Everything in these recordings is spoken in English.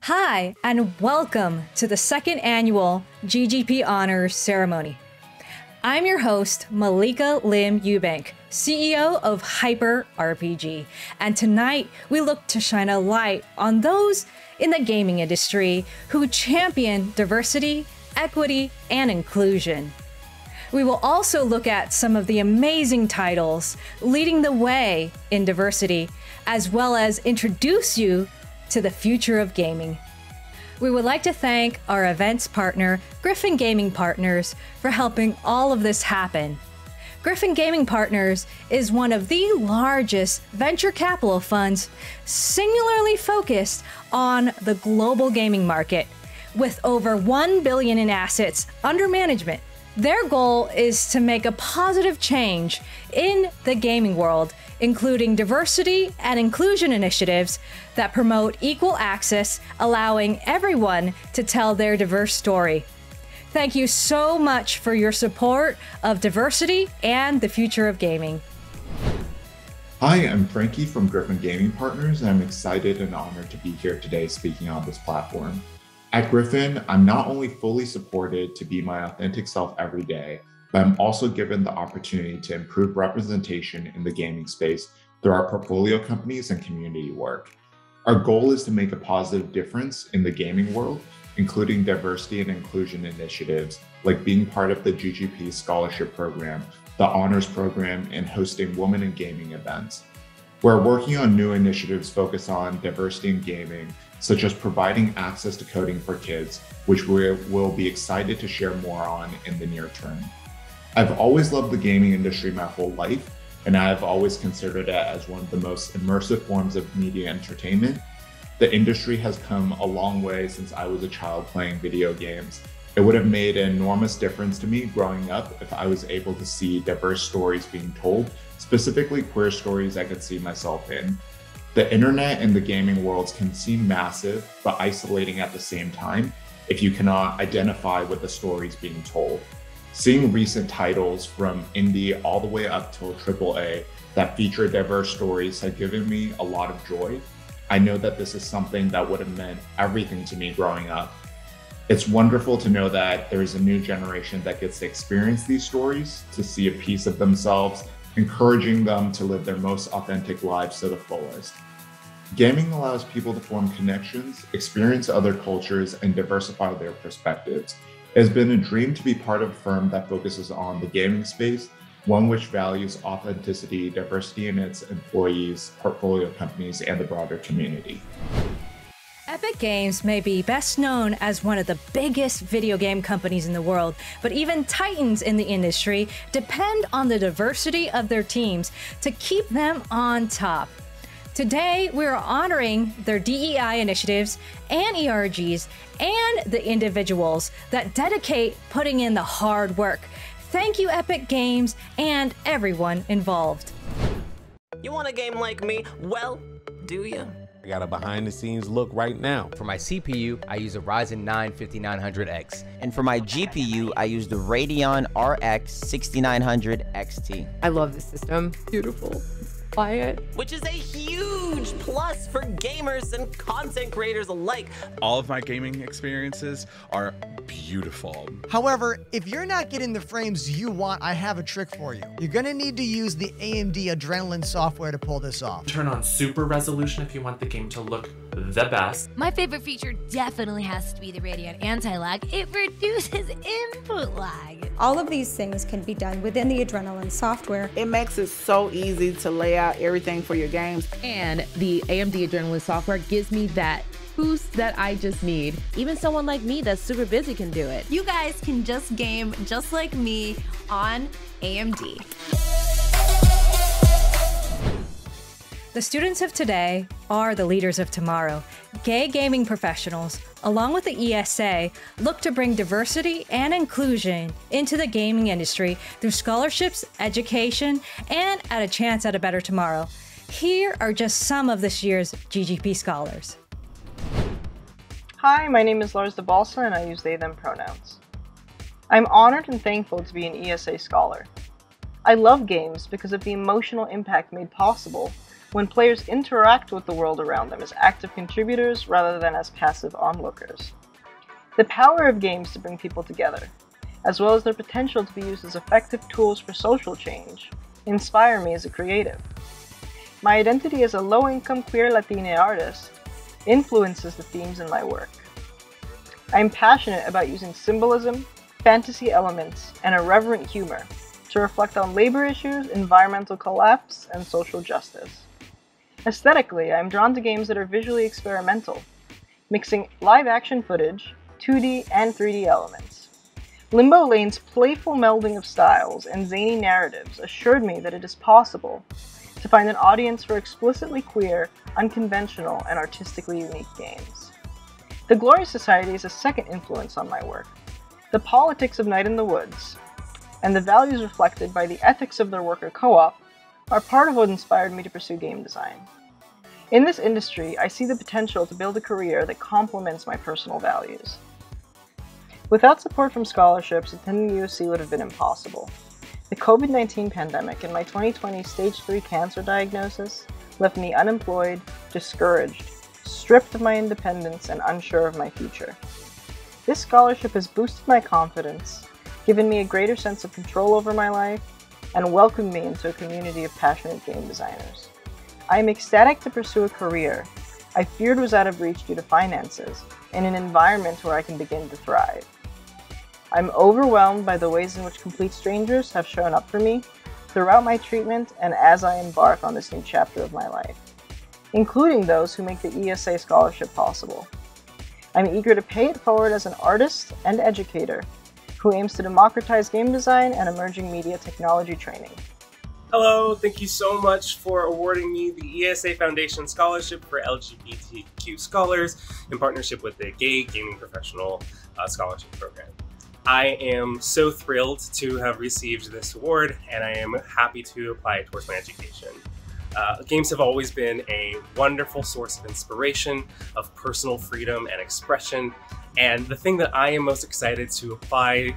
Hi, and welcome to the second annual GGP Honors ceremony. I'm your host, Malika Lim Eubank, CEO of Hyper RPG, and tonight we look to shine a light on those in the gaming industry who champion diversity, equity, and inclusion. We will also look at some of the amazing titles leading the way in diversity, as well as introduce you to the future of gaming. We would like to thank our events partner, Griffin Gaming Partners, for helping all of this happen. Griffin Gaming Partners is one of the largest venture capital funds singularly focused on the global gaming market, with over $1 billion in assets under management. Their goal is to make a positive change in the gaming world, including diversity and inclusion initiatives that promote equal access, allowing everyone to tell their diverse story. Thank you so much for your support of diversity and the future of gaming. Hi, I'm Frankie from Griffin Gaming Partners, and I'm excited and honored to be here today speaking on this platform. At Griffin, I'm not only fully supported to be my authentic self every day, but I'm also given the opportunity to improve representation in the gaming space through our portfolio companies and community work. Our goal is to make a positive difference in the gaming world, including diversity and inclusion initiatives like being part of the GGP Scholarship Program, the Honors Program, and hosting Women in Gaming events. We're working on new initiatives focused on diversity in gaming, such as providing access to coding for kids, which we will be excited to share more on in the near term. I've always loved the gaming industry my whole life, and I have always considered it as one of the most immersive forms of media entertainment. The industry has come a long way since I was a child playing video games. It would have made an enormous difference to me growing up if I was able to see diverse stories being told, specifically queer stories I could see myself in. The internet and the gaming worlds can seem massive, but isolating at the same time if you cannot identify with the stories being told. Seeing recent titles from indie all the way up till AAA that feature diverse stories has given me a lot of joy. I know that this is something that would have meant everything to me growing up. It's wonderful to know that there is a new generation that gets to experience these stories, to see a piece of themselves, encouraging them to live their most authentic lives to the fullest. Gaming allows people to form connections, experience other cultures, and diversify their perspectives. It has been a dream to be part of a firm that focuses on the gaming space, one which values authenticity, diversity in its employees, portfolio companies, and the broader community. Epic Games may be best known as one of the biggest video game companies in the world, but even titans in the industry depend on the diversity of their teams to keep them on top. Today, we are honoring their DEI initiatives and ERGs and the individuals that dedicate putting in the hard work. Thank you, Epic Games, and everyone involved. You want a game like me? Well, do you? I got a behind-the-scenes look right now. For my CPU, I use a Ryzen 9 5900X. And for my GPU, I use the Radeon RX 6900 XT. I love this system. Beautiful. Buy it. Which is a huge plus for gamers and content creators alike. All of my gaming experiences are beautiful. However, if you're not getting the frames you want, I have a trick for you. You're gonna need to use the AMD Adrenalin software to pull this off. Turn on super resolution if you want the game to look the best. My favorite feature definitely has to be the Radeon anti-lag. It reduces input lag. All of these things can be done within the Adrenalin software. It makes it so easy to lay out everything for your games. And the AMD Adrenalin software gives me that boost that I just need. Even someone like me that's super busy can do it. You guys can just game just like me on AMD. The students of today are the leaders of tomorrow. Gay gaming professionals, along with the ESA, look to bring diversity and inclusion into the gaming industry through scholarships, education, and at a chance at a better tomorrow. Here are just some of this year's GGP scholars. Hi, my name is Lars Dabalsa and I use they, them pronouns. I'm honored and thankful to be an ESA scholar. I love games because of the emotional impact made possible when players interact with the world around them as active contributors rather than as passive onlookers. The power of games to bring people together, as well as their potential to be used as effective tools for social change, inspire me as a creative. My identity as a low-income queer Latina artist influences the themes in my work. I am passionate about using symbolism, fantasy elements, and irreverent humor to reflect on labor issues, environmental collapse, and social justice. Aesthetically, I am drawn to games that are visually experimental, mixing live-action footage, 2D and 3D elements. Limbo Lane's playful melding of styles and zany narratives assured me that it is possible to find an audience for explicitly queer, unconventional, and artistically unique games. The Glory Society is a second influence on my work. The politics of Night in the Woods, and the values reflected by the ethics of their worker co-op, are part of what inspired me to pursue game design. In this industry, I see the potential to build a career that complements my personal values. Without support from scholarships, attending USC would have been impossible. The COVID-19 pandemic and my 2020 stage 3 cancer diagnosis left me unemployed, discouraged, stripped of my independence, and unsure of my future. This scholarship has boosted my confidence, given me a greater sense of control over my life, and welcomed me into a community of passionate game designers. I am ecstatic to pursue a career I feared was out of reach due to finances, in an environment where I can begin to thrive. I'm overwhelmed by the ways in which complete strangers have shown up for me throughout my treatment and as I embark on this new chapter of my life, including those who make the ESA scholarship possible. I'm eager to pay it forward as an artist and educator who aims to democratize game design and emerging media technology training. Hello, thank you so much for awarding me the ESA Foundation Scholarship for LGBTQ Scholars in partnership with the Gay Gaming Professional Scholarship Program. I am so thrilled to have received this award, and I am happy to apply it towards my education. Games have always been a wonderful source of inspiration, of personal freedom and expression, and the thing that I am most excited to apply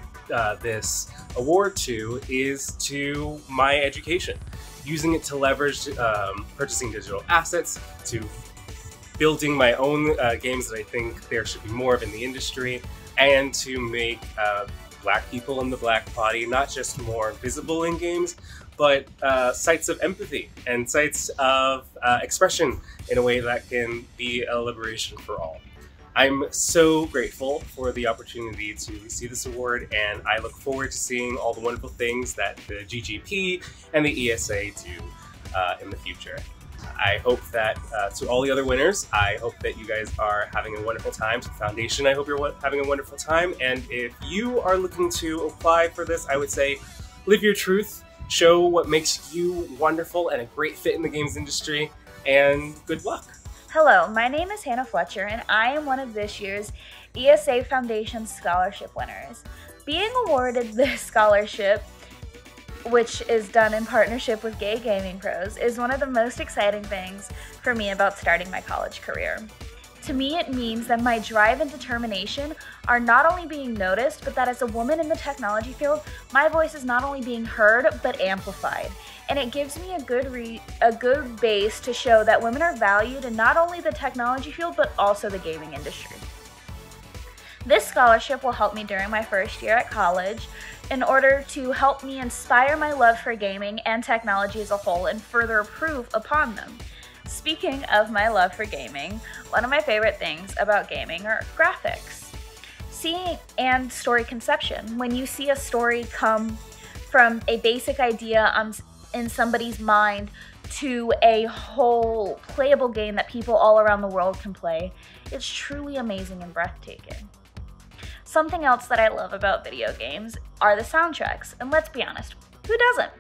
this award to is to my education, using it to leverage purchasing digital assets, to building my own games that I think there should be more of in the industry, and to make Black people in the Black body not just more visible in games, but sites of empathy and sites of expression in a way that can be a liberation for all. I'm so grateful for the opportunity to receive this award, and I look forward to seeing all the wonderful things that the GGP and the ESA do in the future. I hope that to all the other winners, I hope that you guys are having a wonderful time. To the Foundation, I hope you're having a wonderful time. And if you are looking to apply for this, I would say live your truth, show what makes you wonderful and a great fit in the games industry, and good luck. Hello, my name is Hannah Fletcher, and I am one of this year's ESA Foundation Scholarship winners. Being awarded this scholarship, which is done in partnership with Gay Gaming Pros, is one of the most exciting things for me about starting my college career. To me, it means that my drive and determination are not only being noticed, but that as a woman in the technology field, my voice is not only being heard, but amplified. And it gives me a good base to show that women are valued in not only the technology field, but also the gaming industry. This scholarship will help me during my first year at college in order to help me inspire my love for gaming and technology as a whole and further improve upon them. Speaking of my love for gaming, one of my favorite things about gaming are graphics. Seeing and story conception. When you see a story come from a basic idea in somebody's mind to a whole playable game that people all around the world can play, it's truly amazing and breathtaking. Something else that I love about video games are the soundtracks, and let's be honest, who doesn't?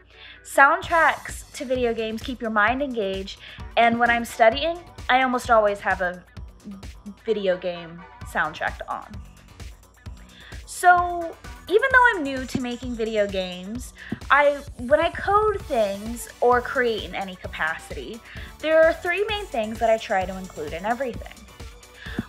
Soundtracks to video games keep your mind engaged, and when I'm studying, I almost always have a video game soundtrack on. So, even though I'm new to making video games, when I code things or create in any capacity, there are three main things that I try to include in everything.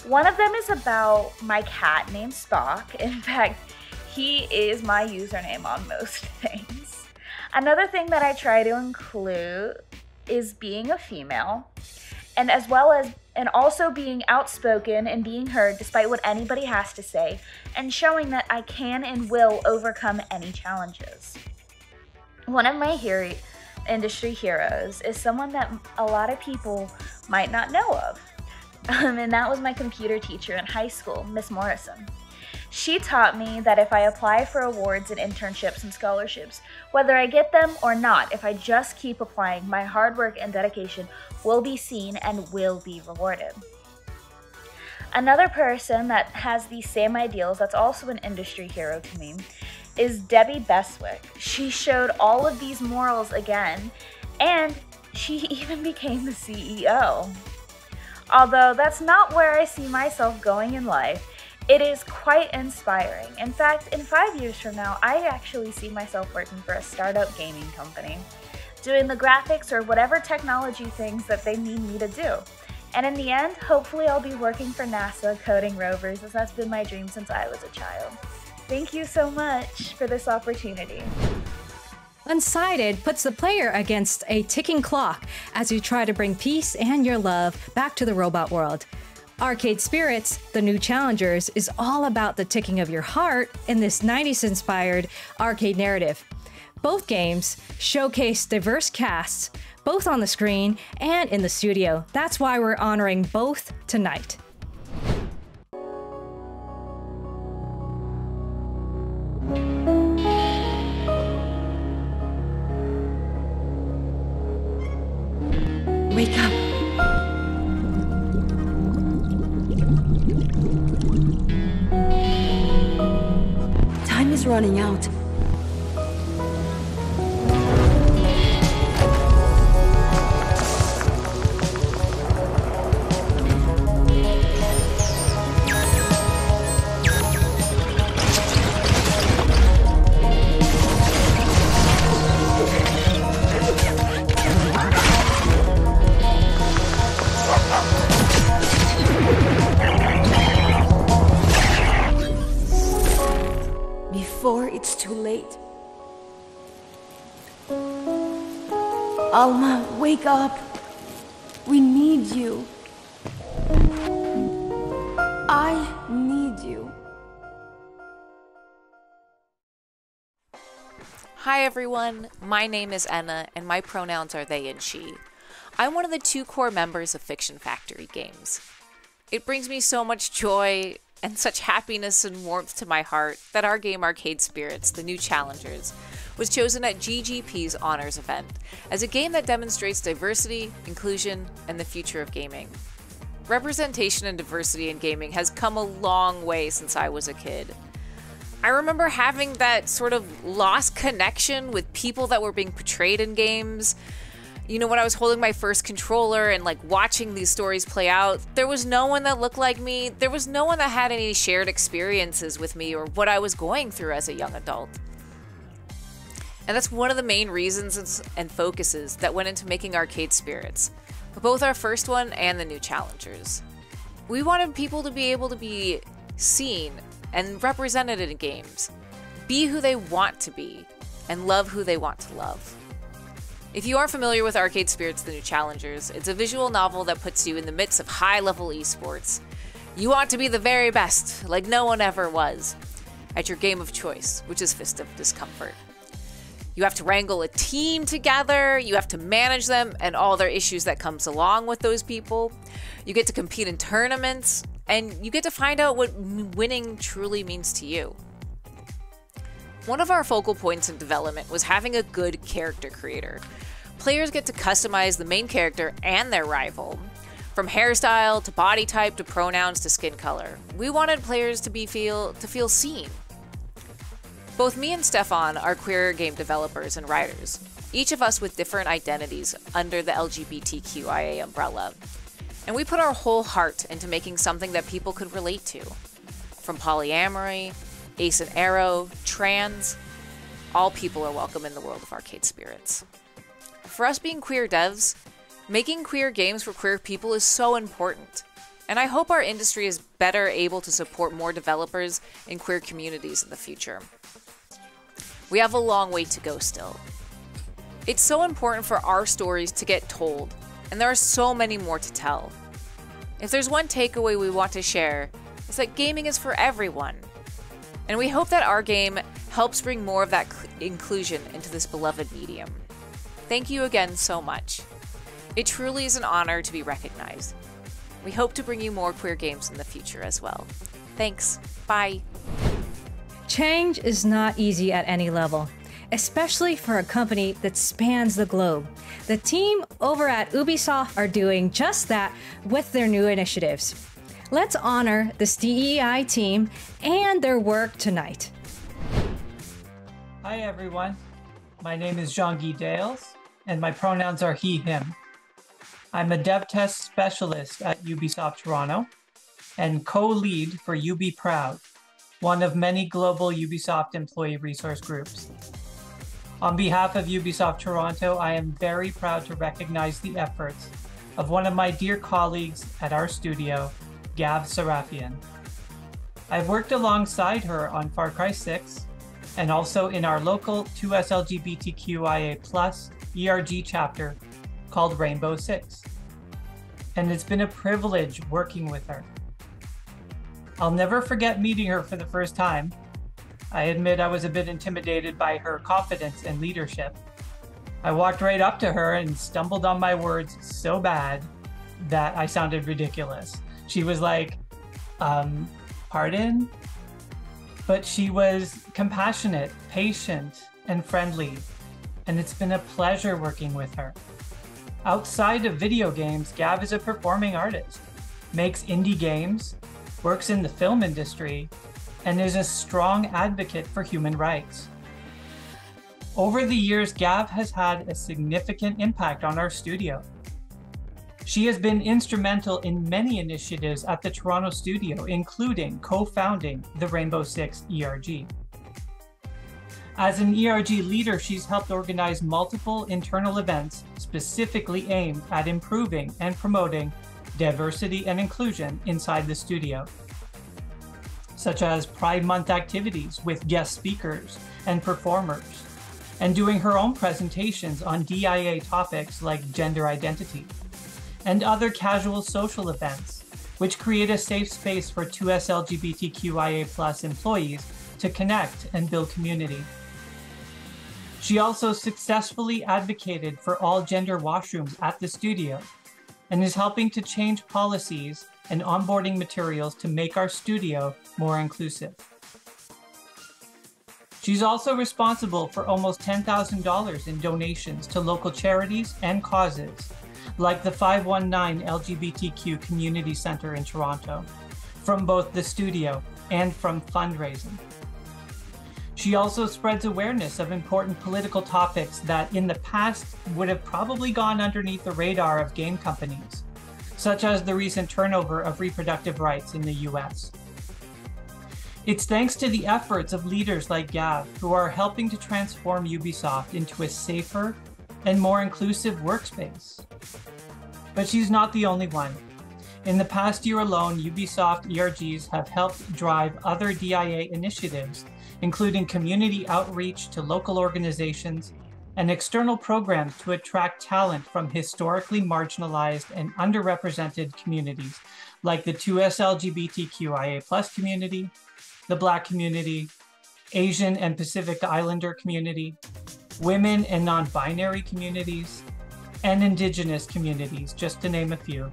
One of them is about my cat named Spock. In fact, he is my username on most things. Another thing that I try to include is being a female, and as well as also being outspoken and being heard despite what anybody has to say, and showing that I can and will overcome any challenges. One of my industry heroes is someone that a lot of people might not know of, and that was my computer teacher in high school, Miss Morrison. She taught me that if I apply for awards and internships and scholarships, whether I get them or not, if I just keep applying, my hard work and dedication will be seen and will be rewarded. Another person that has these same ideals, that's also an industry hero to me, is Debbie Bestwick. She showed all of these morals again, and she even became the CEO. Although that's not where I see myself going in life, it is quite inspiring. In fact, in 5 years from now, I actually see myself working for a startup gaming company, doing the graphics or whatever technology things that they need me to do. And in the end, hopefully I'll be working for NASA coding rovers, as that's been my dream since I was a child. Thank you so much for this opportunity. Unsighted puts the player against a ticking clock as you try to bring peace and your love back to the robot world. Arcade Spirits, the new challengers, is all about the ticking of your heart in this 90s-inspired arcade narrative. Both games showcase diverse casts, both on the screen and in the studio. That's why we're honoring both tonight. Wake up. Time is running out. Before it's too late. Alma, wake up. We need you. I need you. Hi everyone, my name is Enna and my pronouns are they and she. I'm one of the 2 core members of Fiction Factory Games. It brings me so much joy and such happiness and warmth to my heart that our game Arcade Spirits, the new challengers, was chosen at GGP's Honors event as a game that demonstrates diversity, inclusion, and the future of gaming. Representation and diversity in gaming has come a long way since I was a kid. I remember having that sort of lost connection with people that were being portrayed in games. You know, when I was holding my first controller and like watching these stories play out, there was no one that looked like me. There was no one that had any shared experiences with me or what I was going through as a young adult. And that's one of the main reasons and focuses that went into making Arcade Spirits, both our first one and the new challengers. We wanted people to be able to be seen and represented in games, be who they want to be, and love who they want to love. If you aren't familiar with Arcade Spirits, the new challengers, it's a visual novel that puts you in the midst of high-level esports. You want to be the very best, like no one ever was, at your game of choice, which is Fist of Discomfort. You have to wrangle a team together, you have to manage them and all their issues that comes along with those people. You get to compete in tournaments, and you get to find out what winning truly means to you. One of our focal points in development was having a good character creator. Players get to customize the main character and their rival, from hairstyle to body type to pronouns to skin color. We wanted players to feel seen. Both me and Stefan are queer game developers and writers, each of us with different identities under the LGBTQIA umbrella. And we put our whole heart into making something that people could relate to. From polyamory, ace and arrow, trans, all people are welcome in the world of Arcade Spirits. For us being queer devs, making queer games for queer people is so important. And I hope our industry is better able to support more developers in queer communities in the future. We have a long way to go still. It's so important for our stories to get told, and there are so many more to tell. If there's one takeaway we want to share, it's that gaming is for everyone. And we hope that our game helps bring more of that inclusion into this beloved medium. Thank you again so much. It truly is an honor to be recognized. We hope to bring you more queer games in the future as well. Thanks. Bye. Change is not easy at any level, especially for a company that spans the globe. The team over at Ubisoft are doing just that with their new initiatives. Let's honor the DEI team and their work tonight. Hi everyone, my name is Jean-Guy Dales, and my pronouns are he, him. I'm a dev test specialist at Ubisoft Toronto and co-lead for UB Proud, one of many global Ubisoft employee resource groups. On behalf of Ubisoft Toronto, I am very proud to recognize the efforts of one of my dear colleagues at our studio, Gav Sarafian. I've worked alongside her on Far Cry 6 and also in our local 2S LGBTQIA+ ERG chapter called Rainbow Six. And it's been a privilege working with her. I'll never forget meeting her for the first time. I admit I was a bit intimidated by her confidence and leadership. I walked right up to her and stumbled on my words so bad that I sounded ridiculous. She was like, pardon? But she was compassionate, patient, and friendly, and it's been a pleasure working with her. Outside of video games, Gav is a performing artist, makes indie games, works in the film industry, and is a strong advocate for human rights. Over the years, Gav has had a significant impact on our studio. She has been instrumental in many initiatives at the Toronto studio, including co-founding the Rainbow Six ERG. As an ERG leader, she's helped organize multiple internal events specifically aimed at improving and promoting diversity and inclusion inside the studio, such as Pride Month activities with guest speakers and performers, and doing her own presentations on DIA topics like gender identity, and other casual social events, which create a safe space for 2S LGBTQIA+ employees to connect and build community. She also successfully advocated for all gender washrooms at the studio and is helping to change policies and onboarding materials to make our studio more inclusive. She's also responsible for almost $10,000 in donations to local charities and causes, like the 519 LGBTQ Community Center in Toronto, from both the studio and from fundraising. She also spreads awareness of important political topics that in the past would have probably gone underneath the radar of game companies, such as the recent turnover of reproductive rights in the US. It's thanks to the efforts of leaders like Gav who are helping to transform Ubisoft into a safer and more inclusive workspace. But she's not the only one. In the past year alone, Ubisoft ERGs have helped drive other DIA initiatives, including community outreach to local organizations and external programs to attract talent from historically marginalized and underrepresented communities like the 2S LGBTQIA+ community, the Black community, Asian and Pacific Islander community, women and non-binary communities, and Indigenous communities, just to name a few.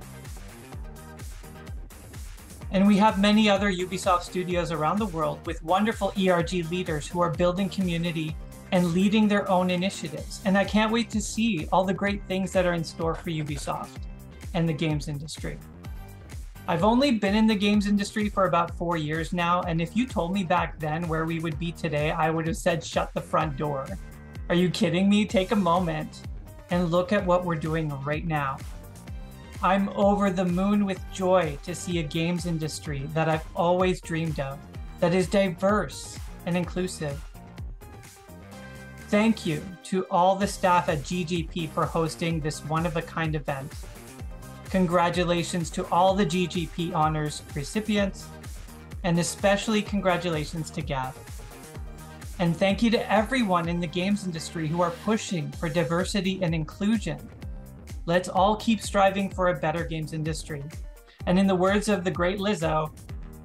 And we have many other Ubisoft studios around the world with wonderful ERG leaders who are building community and leading their own initiatives. And I can't wait to see all the great things that are in store for Ubisoft and the games industry. I've only been in the games industry for about 4 years now, and if you told me back then where we would be today, I would have said shut the front door. Are you kidding me? Take a moment and look at what we're doing right now. I'm over the moon with joy to see a games industry that I've always dreamed of, that is diverse and inclusive. Thank you to all the staff at GGP for hosting this one-of-a-kind event. Congratulations to all the GGP Honors recipients, and especially congratulations to Gav. And thank you to everyone in the games industry who are pushing for diversity and inclusion. Let's all keep striving for a better games industry. And in the words of the great Lizzo,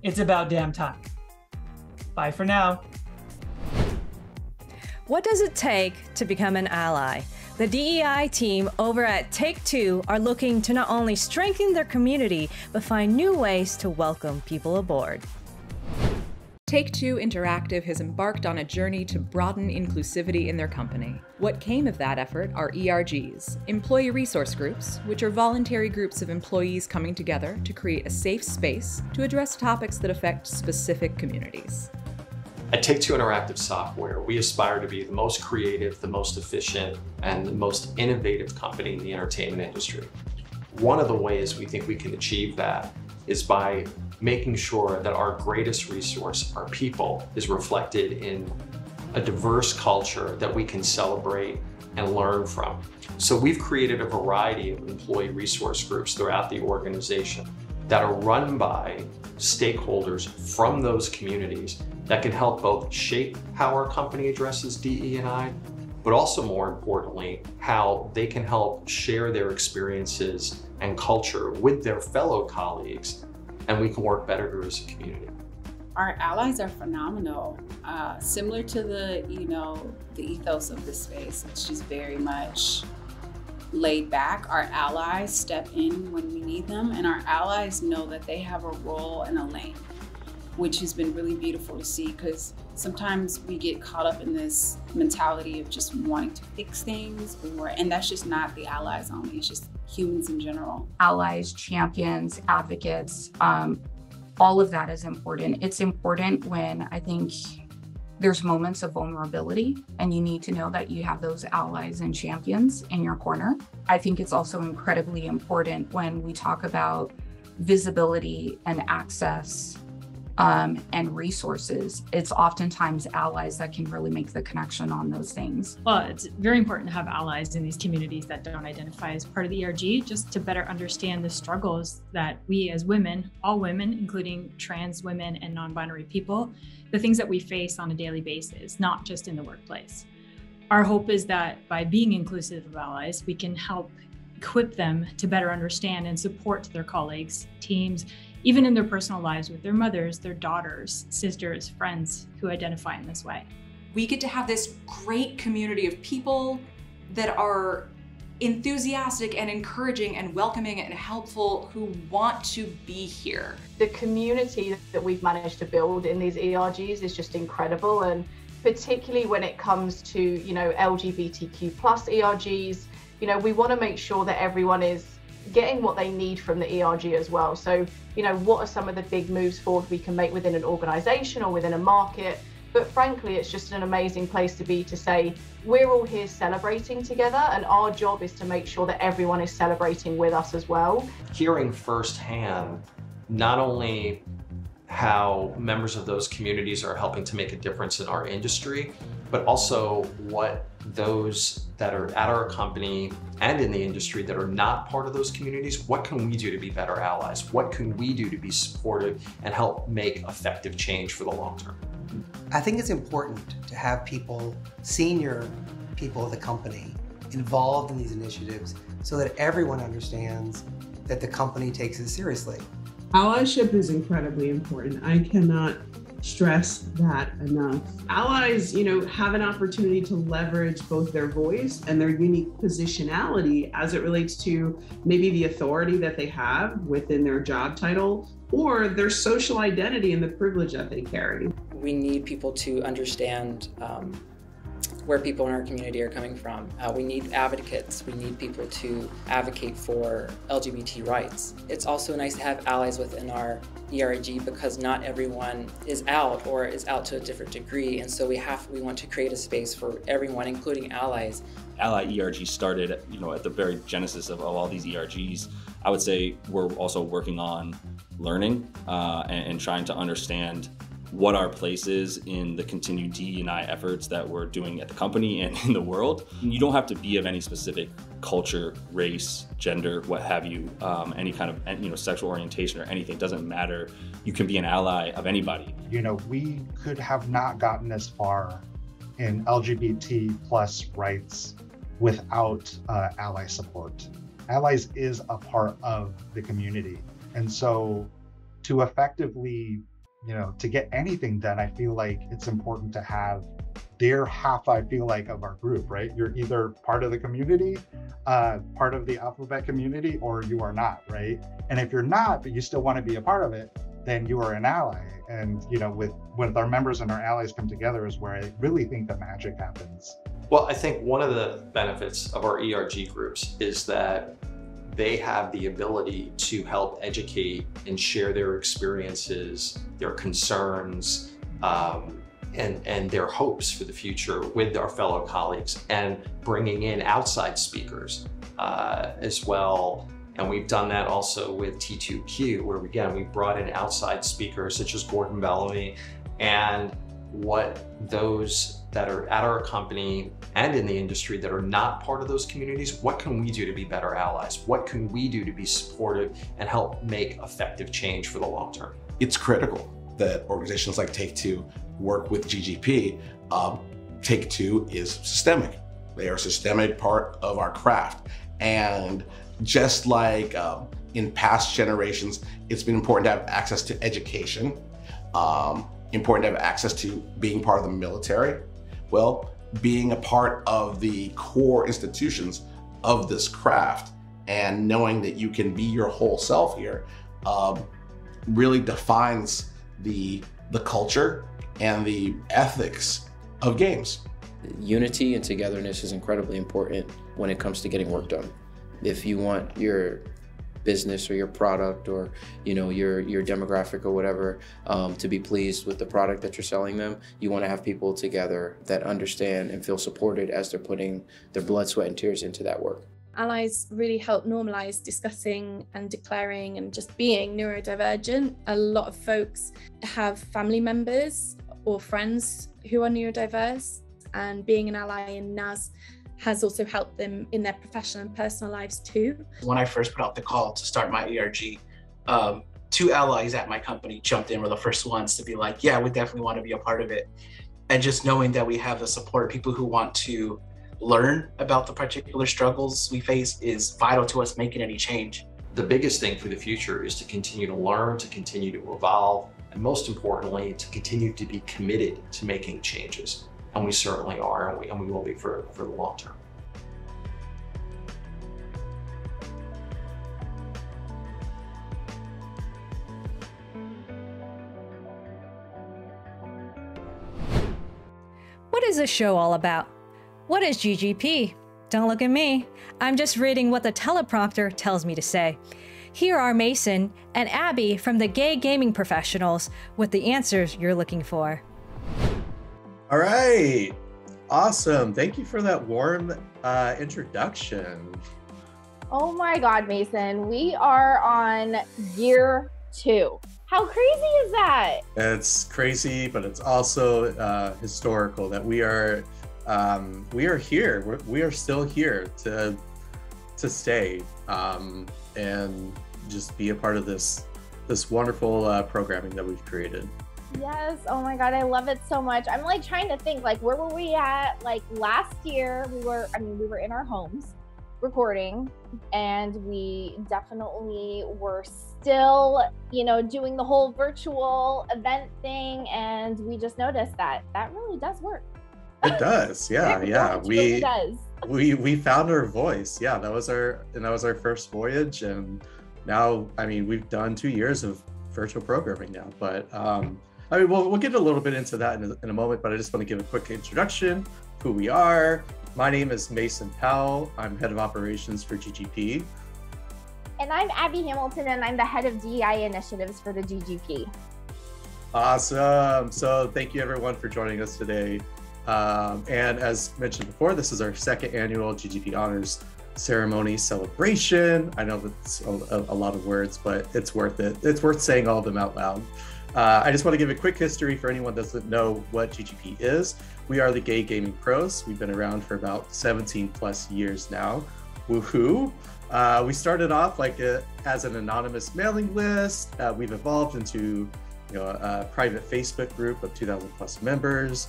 it's about damn time. Bye for now. What does it take to become an ally? The DEI team over at Take-Two are looking to not only strengthen their community, but find new ways to welcome people aboard. Take-Two Interactive has embarked on a journey to broaden inclusivity in their company. What came of that effort are ERGs, employee resource groups, which are voluntary groups of employees coming together to create a safe space to address topics that affect specific communities. At Take-Two Interactive Software, we aspire to be the most creative, the most efficient, and the most innovative company in the entertainment industry. One of the ways we think we can achieve that is by making sure that our greatest resource, our people, is reflected in a diverse culture that we can celebrate and learn from. So we've created a variety of employee resource groups throughout the organization that are run by stakeholders from those communities that can help both shape how our company addresses DE&I, but also more importantly, how they can help share their experiences and culture with their fellow colleagues, and we can work better as a community. Our allies are phenomenal. Similar to the ethos of this space, it's just very much laid back. Our allies step in when we need them, and our allies know that they have a role and a lane, which has been really beautiful to see, because sometimes we get caught up in this mentality of just wanting to fix things, and that's just not the allies only, it's just humans in general. Allies, champions, advocates, all of that is important. It's important when I think there's moments of vulnerability and you need to know that you have those allies and champions in your corner. I think it's also incredibly important when we talk about visibility and access and resources. It's oftentimes allies that can really make the connection on those things. Well, it's very important to have allies in these communities that don't identify as part of the ERG, just to better understand the struggles that we as women, all women, including trans women and non-binary people, the things that we face on a daily basis, not just in the workplace. Our hope is that by being inclusive of allies, we can help equip them to better understand and support their colleagues, teams, even in their personal lives with their mothers, their daughters, sisters, friends who identify in this way. We get to have this great community of people that are enthusiastic and encouraging and welcoming and helpful, who want to be here. The community that we've managed to build in these ERGs is just incredible, and particularly when it comes to, LGBTQ+ ERGs, we want to make sure that everyone is getting what they need from the ERG as well. So, what are some of the big moves forward we can make within an organization or within a market? But frankly, it's just an amazing place to be, to say, we're all here celebrating together, and our job is to make sure that everyone is celebrating with us as well. Hearing firsthand, not only how members of those communities are helping to make a difference in our industry, but also what those that are at our company and in the industry that are not part of those communities, what can we do to be better allies? What can we do to be supportive and help make effective change for the long term? I think it's important to have people, senior people of the company, involved in these initiatives so that everyone understands that the company takes it seriously. Allyship is incredibly important. I cannot stress that enough. Allies, have an opportunity to leverage both their voice and their unique positionality as it relates to maybe the authority that they have within their job title or their social identity and the privilege that they carry. We need people to understand where people in our community are coming from. We need advocates. We need people to advocate for LGBT rights. It's also nice to have allies within our ERG, because not everyone is out or is out to a different degree. And so we want to create a space for everyone, including allies. Ally ERG started, at the very genesis of all these ERGs. I would say we're also working on learning and trying to understand what our place is in the continued DE&I efforts that we're doing at the company and in the world. You don't have to be of any specific culture, race, gender, what have you, any kind of sexual orientation or anything. It doesn't matter. You can be an ally of anybody. We could have not gotten this far in LGBT plus rights without ally support. Allies is a part of the community. And so to effectively, to get anything done, I feel like it's important to have their half, I feel like, of our group, right? You're either part of the community, part of the alphabet community, or you are not, right? And if you're not, but you still want to be a part of it, then you are an ally. And, with our members and our allies come together is where I really think the magic happens. Well, I think one of the benefits of our ERG groups is that they have the ability to help educate and share their experiences, their concerns, and their hopes for the future with our fellow colleagues, and bringing in outside speakers as well. And we've done that also with T2Q, where again, we brought in outside speakers such as Gordon Bellamy, and what those that are at our company and in the industry that are not part of those communities, what can we do to be better allies? What can we do to be supportive and help make effective change for the long term? It's critical that organizations like Take-Two work with GGP. Take-Two is systemic. They are a systemic part of our craft. And just like in past generations, it's been important to have access to education, important to have access to being part of the military. Well, being a part of the core institutions of this craft and knowing that you can be your whole self here really defines the culture and the ethics of games. Unity and togetherness is incredibly important when it comes to getting work done. If you want your business or your product or your demographic or whatever to be pleased with the product that you're selling them, you want to have people together that understand and feel supported as they're putting their blood, sweat, and tears into that work. Allies really help normalize discussing and declaring and just being neurodivergent. A lot of folks have family members or friends who are neurodiverse, and being an ally in NAS has also helped them in their professional and personal lives too. When I first put out the call to start my ERG, 2 allies at my company jumped in, were the first ones to be like, yeah, we definitely want to be a part of it. And just knowing that we have the support of people who want to learn about the particular struggles we face is vital to us making any change. The biggest thing for the future is to continue to learn, to continue to evolve, and most importantly, to continue to be committed to making changes. And we certainly are, and we will be for the long term. What is this show all about? What is GGP? Don't look at me. I'm just reading what the teleprompter tells me to say. Here are Mason and Abby from the Gay Gaming Professionals with the answers you're looking for. All right, awesome. Thank you for that warm introduction. Oh my God, Mason, we are on year 2. How crazy is that? It's crazy, but it's also historical that we are here. We are still here to stay and just be a part of this wonderful programming that we've created. Yes, oh my God, I love it so much. I'm like trying to think, like, where were we at? Like last year, we were in our homes recording, and we definitely were still, doing the whole virtual event thing, and we just noticed that really does work. It does, yeah, yeah. Really does. We found our voice. Yeah, that was our first voyage, and now, we've done 2 years of virtual programming now, but we'll get a little bit into that in a moment, but I just want to give a quick introduction, who we are. My name is Mason Powell. I'm head of operations for GGP. And I'm Abby Hamilton, and I'm the head of DEI initiatives for the GGP. Awesome. So thank you everyone for joining us today. And as mentioned before, this is our 2nd annual GGP Honors ceremony celebration. I know that's a lot of words, but it's worth it. It's worth saying all of them out loud. I just want to give a quick history for anyone that doesn't know what GGP is. We are the Gay Gaming Pros. We've been around for about 17 plus years now. Woohoo! We started off as an anonymous mailing list. We've evolved into a private Facebook group of 2,000 plus members.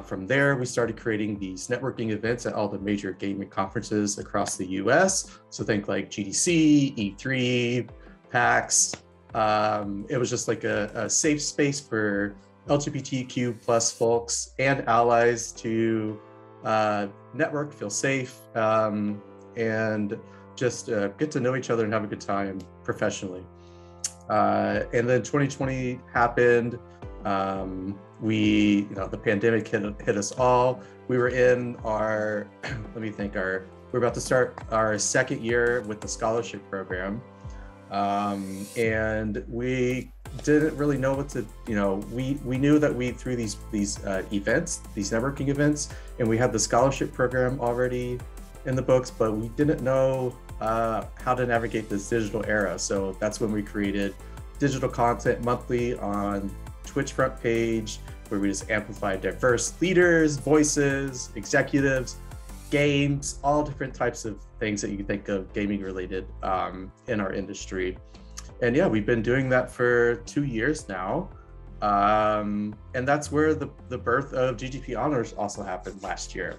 From there, we started creating these networking events at all the major gaming conferences across the US. So think like GDC, E3, PAX. It was just like a safe space for LGBTQ plus folks and allies to network, feel safe, and just get to know each other and have a good time professionally. And then 2020 happened. The pandemic hit us all. We were in our, we're about to start our second year with the scholarship program. And we didn't really know what to, we knew that we through these events, these networking events, and we had the scholarship program already in the books, but we didn't know how to navigate this digital era. So that's when we created digital content monthly on Twitch front page, where we just amplify diverse leaders, voices, executives, games, all different types of things that you can think of gaming related in our industry. And yeah, we've been doing that for 2 years now. And that's where the birth of GGP Honors also happened last year,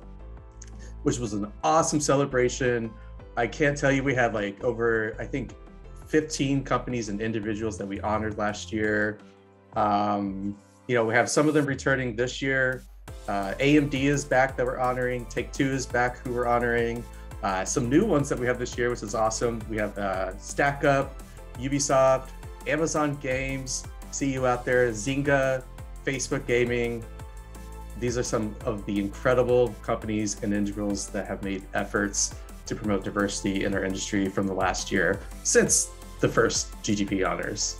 which was an awesome celebration. I can't tell you, we had like over, I think, 15 companies and individuals that we honored last year. We have some of them returning this year. AMD is back that we're honoring. Take-Two is back who we're honoring. Some new ones that we have this year, which is awesome. We have Stack Up, Ubisoft, Amazon Games, see you out there, Zynga, Facebook Gaming. These are some of the incredible companies and individuals that have made efforts to promote diversity in our industry from the last year since the first GGP Honors.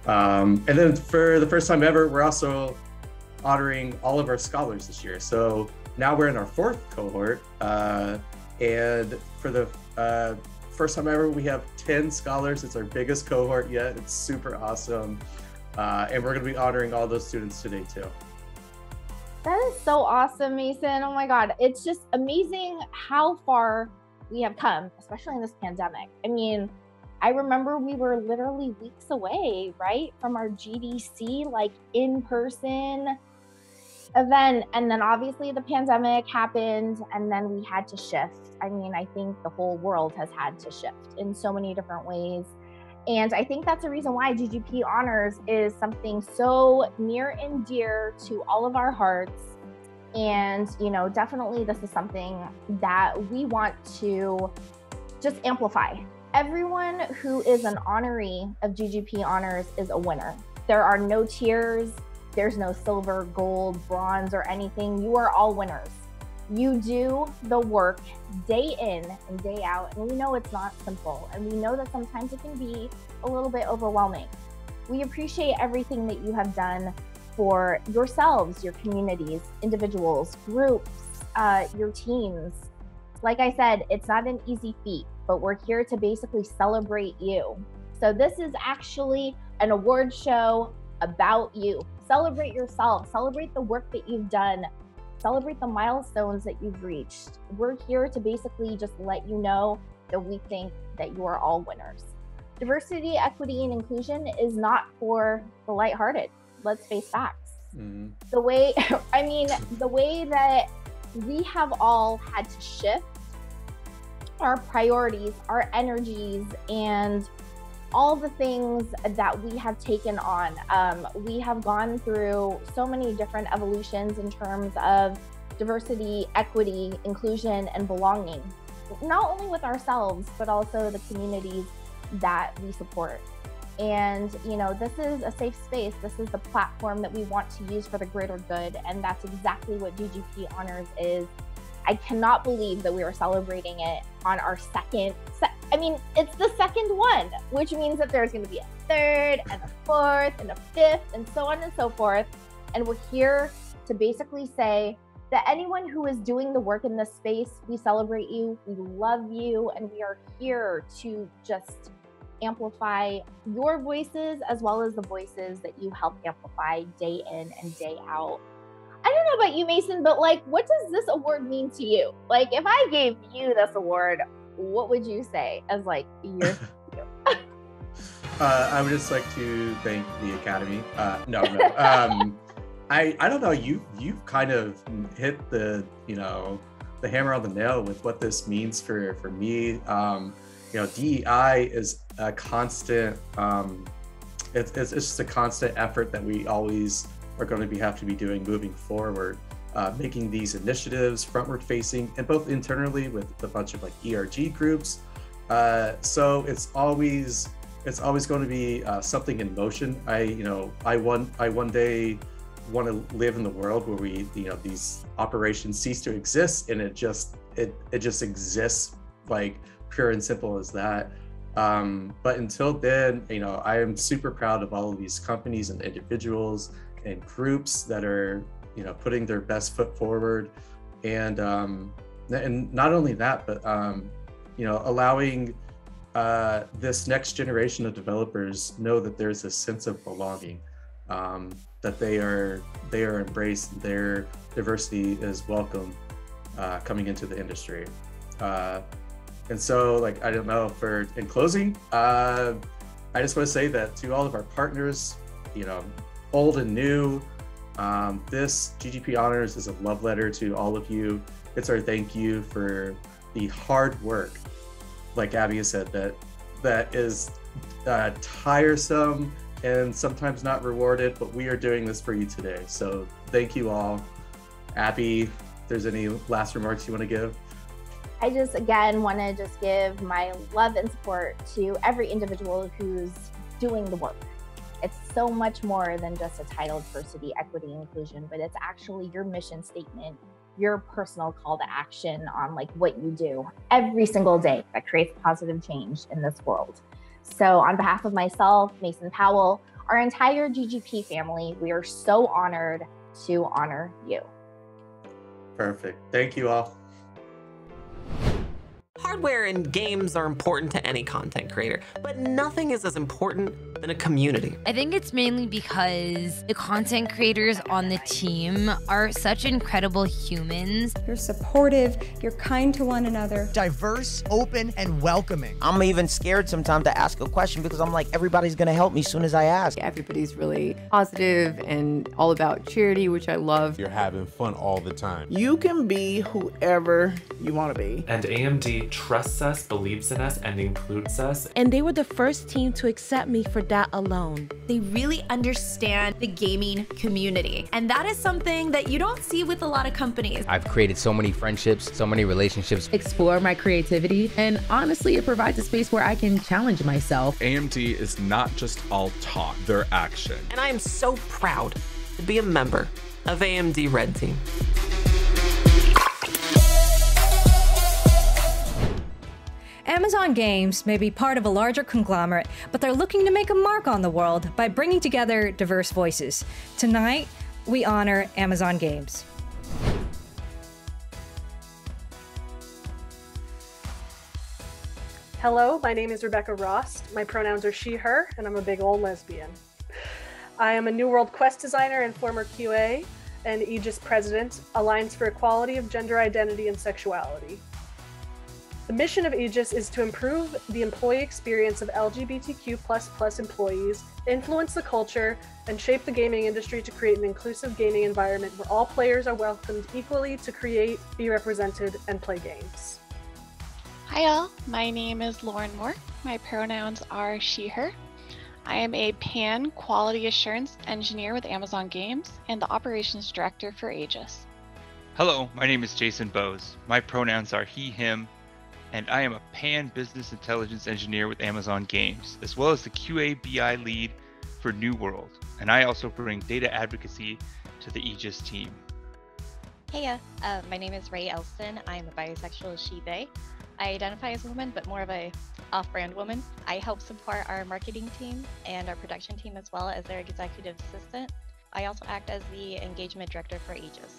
And then for the first time ever, we're also honoring all of our scholars this year. So now we're in our 4th cohort. And for the first time ever, we have 10 scholars. It's our biggest cohort yet. It's super awesome. And we're going to be honoring all those students today too. That is so awesome, Mason. Oh my God. It's just amazing how far we have come, especially in this pandemic. I mean, I remember we were literally weeks away, right, from our GDC, like in-person event. And then obviously the pandemic happened and then we had to shift. I mean, I think the whole world has had to shift in so many different ways. And I think that's the reason why GGP Honors is something so near and dear to all of our hearts. And, definitely this is something that we want to just amplify. Everyone who is an honoree of GGP Honors is a winner. There are no tiers. There's no silver, gold, bronze, or anything. You are all winners. You do the work day in and day out, and we know it's not simple, and we know that sometimes it can be a little bit overwhelming. We appreciate everything that you have done for yourselves, your communities, individuals, groups, your teams. Like I said, it's not an easy feat, but we're here to basically celebrate you. So this is actually an award show about you. Celebrate yourself, celebrate the work that you've done, celebrate the milestones that you've reached. We're here to basically just let you know that we think that you are all winners. Diversity, equity, and inclusion is not for the lighthearted. Let's face facts. The way that we have all had to shift our priorities, our energies, and all the things that we have taken on. We have gone through so many different evolutions in terms of diversity, equity, inclusion, and belonging, not only with ourselves, but also the communities that we support. And, this is a safe space. This is the platform that we want to use for the greater good. And that's exactly what GGP Honors is. I cannot believe that we are celebrating it on our it's the second one, which means that there's going to be a third and a fourth and a fifth and so on and so forth. And we're here to basically say that anyone who is doing the work in this space, we celebrate you, we love you, and we are here to just amplify your voices as well as the voices that you help amplify day in and day out. I don't know about you, Mason, but what does this award mean to you? If I gave you this award, what would you say as your I would just like to thank the Academy. I don't know, you've kind of hit the, you know, the hammer on the nail with what this means for me. You know, DEI is a constant, it's just a constant effort that we always are going to have to be doing moving forward, making these initiatives frontward facing, and both internally with a bunch of like ERG groups. So it's always going to be something in motion. I one day want to live in the world where we, you know, these operations cease to exist, and it just exists, like pure and simple as that. But until then, you know, I am super proud of all of these companies and individuals and groups that are, you know, putting their best foot forward, and not only that, but you know, allowing this next generation of developers know that there's a sense of belonging, that they are embraced, their diversity is welcome coming into the industry. And so, like, I don't know, in closing, I just want to say that to all of our partners, you know, old and new, this GGP Honors is a love letter to all of you. It's our thank you for the hard work, like Abby has said, that is tiresome and sometimes not rewarded, but we are doing this for you today. So thank you all. Abby, if there's any last remarks you want to give? I just, again, want to just give my love and support to every individual who's doing the work. It's so much more than just a title, diversity, equity, inclusion, but it's actually your mission statement, your personal call to action on like what you do every single day that creates positive change in this world. So on behalf of myself, Mason Powell, our entire GGP family, we are so honored to honor you. Perfect. Thank you all. Hardware and games are important to any content creator, but nothing is as important than a community. I think it's mainly because the content creators on the team are such incredible humans. You're supportive, you're kind to one another. Diverse, open, and welcoming. I'm even scared sometimes to ask a question because I'm like, everybody's gonna help me as soon as I ask. Everybody's really positive and all about charity, which I love. You're having fun all the time. You can be whoever you wanna be. And AMD trusts us, believes in us, and includes us. And they were the first team to accept me for that alone. They really understand the gaming community. And that is something that you don't see with a lot of companies. I've created so many friendships, so many relationships. Explore my creativity, and honestly, it provides a space where I can challenge myself. AMD is not just all talk, they're action. And I am so proud to be a member of AMD Red Team. Amazon Games may be part of a larger conglomerate, but they're looking to make a mark on the world by bringing together diverse voices. Tonight, we honor Amazon Games. Hello, my name is Rebecca Rost. My pronouns are she, her, and I'm a big old lesbian. I am a New World Quest designer and former QA and Aegis president, Alliance for Equality of Gender Identity and Sexuality. The mission of Aegis is to improve the employee experience of LGBTQ++ employees, influence the culture, and shape the gaming industry to create an inclusive gaming environment where all players are welcomed equally to create, be represented, and play games. Hi all, my name is Lauren Moore. My pronouns are she, her. I am a PAN Quality Assurance Engineer with Amazon Games and the Operations Director for Aegis. Hello, my name is Jason Bowes. My pronouns are he, him, and I am a PAN Business Intelligence Engineer with Amazon Games, as well as the QA/BI lead for New World, and I also bring data advocacy to the Aegis team. Hey, my name is Ray Elston. I'm a bisexual she/they. I identify as a woman, but more of a off-brand woman. I help support our marketing team and our production team as well as their executive assistant. I also act as the engagement director for Aegis.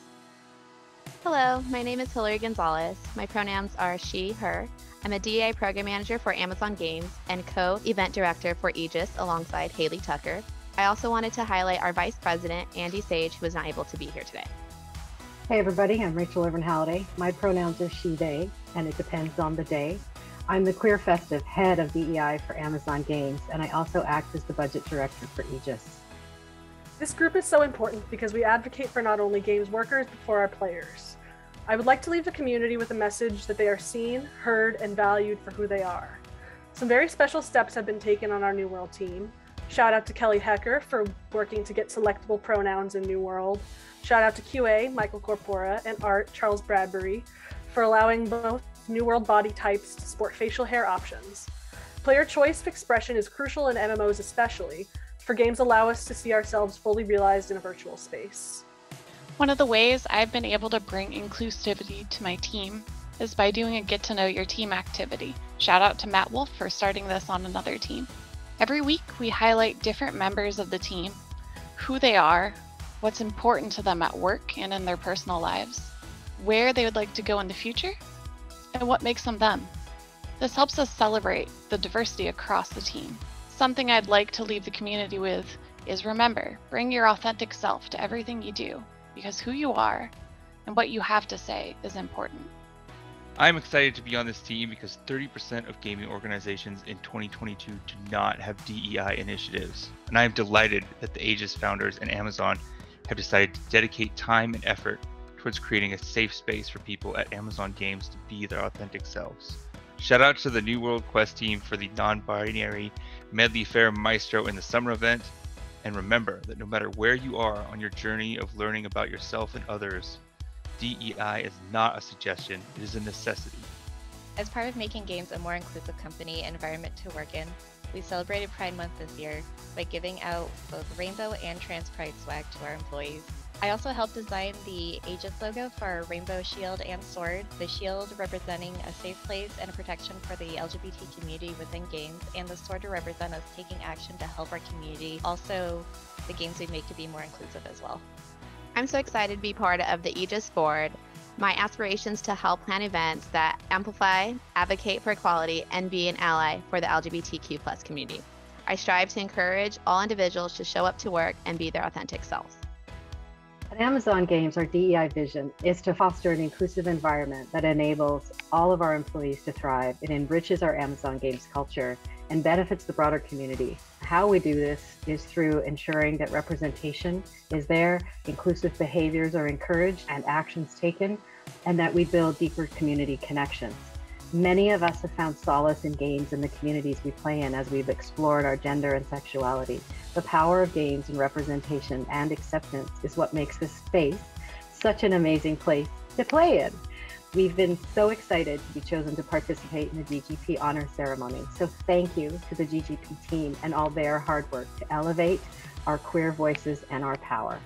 Hello, my name is Hillary Gonzalez. My pronouns are she, her. I'm a DEI program manager for Amazon Games and co-event director for Aegis alongside Haley Tucker. I also wanted to highlight our vice president, Andy Sage, who was not able to be here today. Hey everybody, I'm Rachel Irvin Halliday. My pronouns are she, they, and it depends on the day. I'm the Queer Festive head of DEI for Amazon Games, and I also act as the budget director for Aegis. This group is so important because we advocate for not only games workers, but for our players. I would like to leave the community with a message that they are seen, heard, and valued for who they are. Some very special steps have been taken on our New World team. Shout out to Kelly Hecker for working to get selectable pronouns in New World. Shout out to QA, Michael Corpora, and Art, Charles Bradbury, for allowing both New World body types to sport facial hair options. Player choice of expression is crucial in MMOs especially, for games allow us to see ourselves fully realized in a virtual space. One of the ways I've been able to bring inclusivity to my team is by doing a get to know your team activity. Shout out to Matt Wolf for starting this on another team. Every week we highlight different members of the team, who they are, what's important to them at work and in their personal lives, where they would like to go in the future, and what makes them them. This helps us celebrate the diversity across the team. Something I'd like to leave the community with is remember, bring your authentic self to everything you do, because who you are and what you have to say is important. I'm excited to be on this team because 30% of gaming organizations in 2022 do not have DEI initiatives, and I am delighted that the Aegis founders and Amazon have decided to dedicate time and effort towards creating a safe space for people at Amazon Games to be their authentic selves. Shout out to the New World Quest team for the non-binary Medley Fair Maestro in the summer event, and remember that no matter where you are on your journey of learning about yourself and others, DEI is not a suggestion, it is a necessity. As part of making games a more inclusive company and environment to work in, we celebrated Pride Month this year by giving out both rainbow and trans pride swag to our employees. I also helped design the Aegis logo for our rainbow shield and sword, the shield representing a safe place and a protection for the LGBT community within games, and the sword to represent us taking action to help our community, also the games we make to be more inclusive as well. I'm so excited to be part of the Aegis board. My aspirations to help plan events that amplify, advocate for equality, and be an ally for the LGBTQ+ community. I strive to encourage all individuals to show up to work and be their authentic selves. At Amazon Games, our DEI vision is to foster an inclusive environment that enables all of our employees to thrive. It enriches our Amazon Games culture and benefits the broader community. How we do this is through ensuring that representation is there, inclusive behaviors are encouraged and actions taken, and that we build deeper community connections. Many of us have found solace in games and the communities we play in as we've explored our gender and sexuality. The power of games and representation and acceptance is what makes this space such an amazing place to play in. We've been so excited to be chosen to participate in the GGP Honors ceremony. So thank you to the GGP team and all their hard work to elevate our queer voices and our power.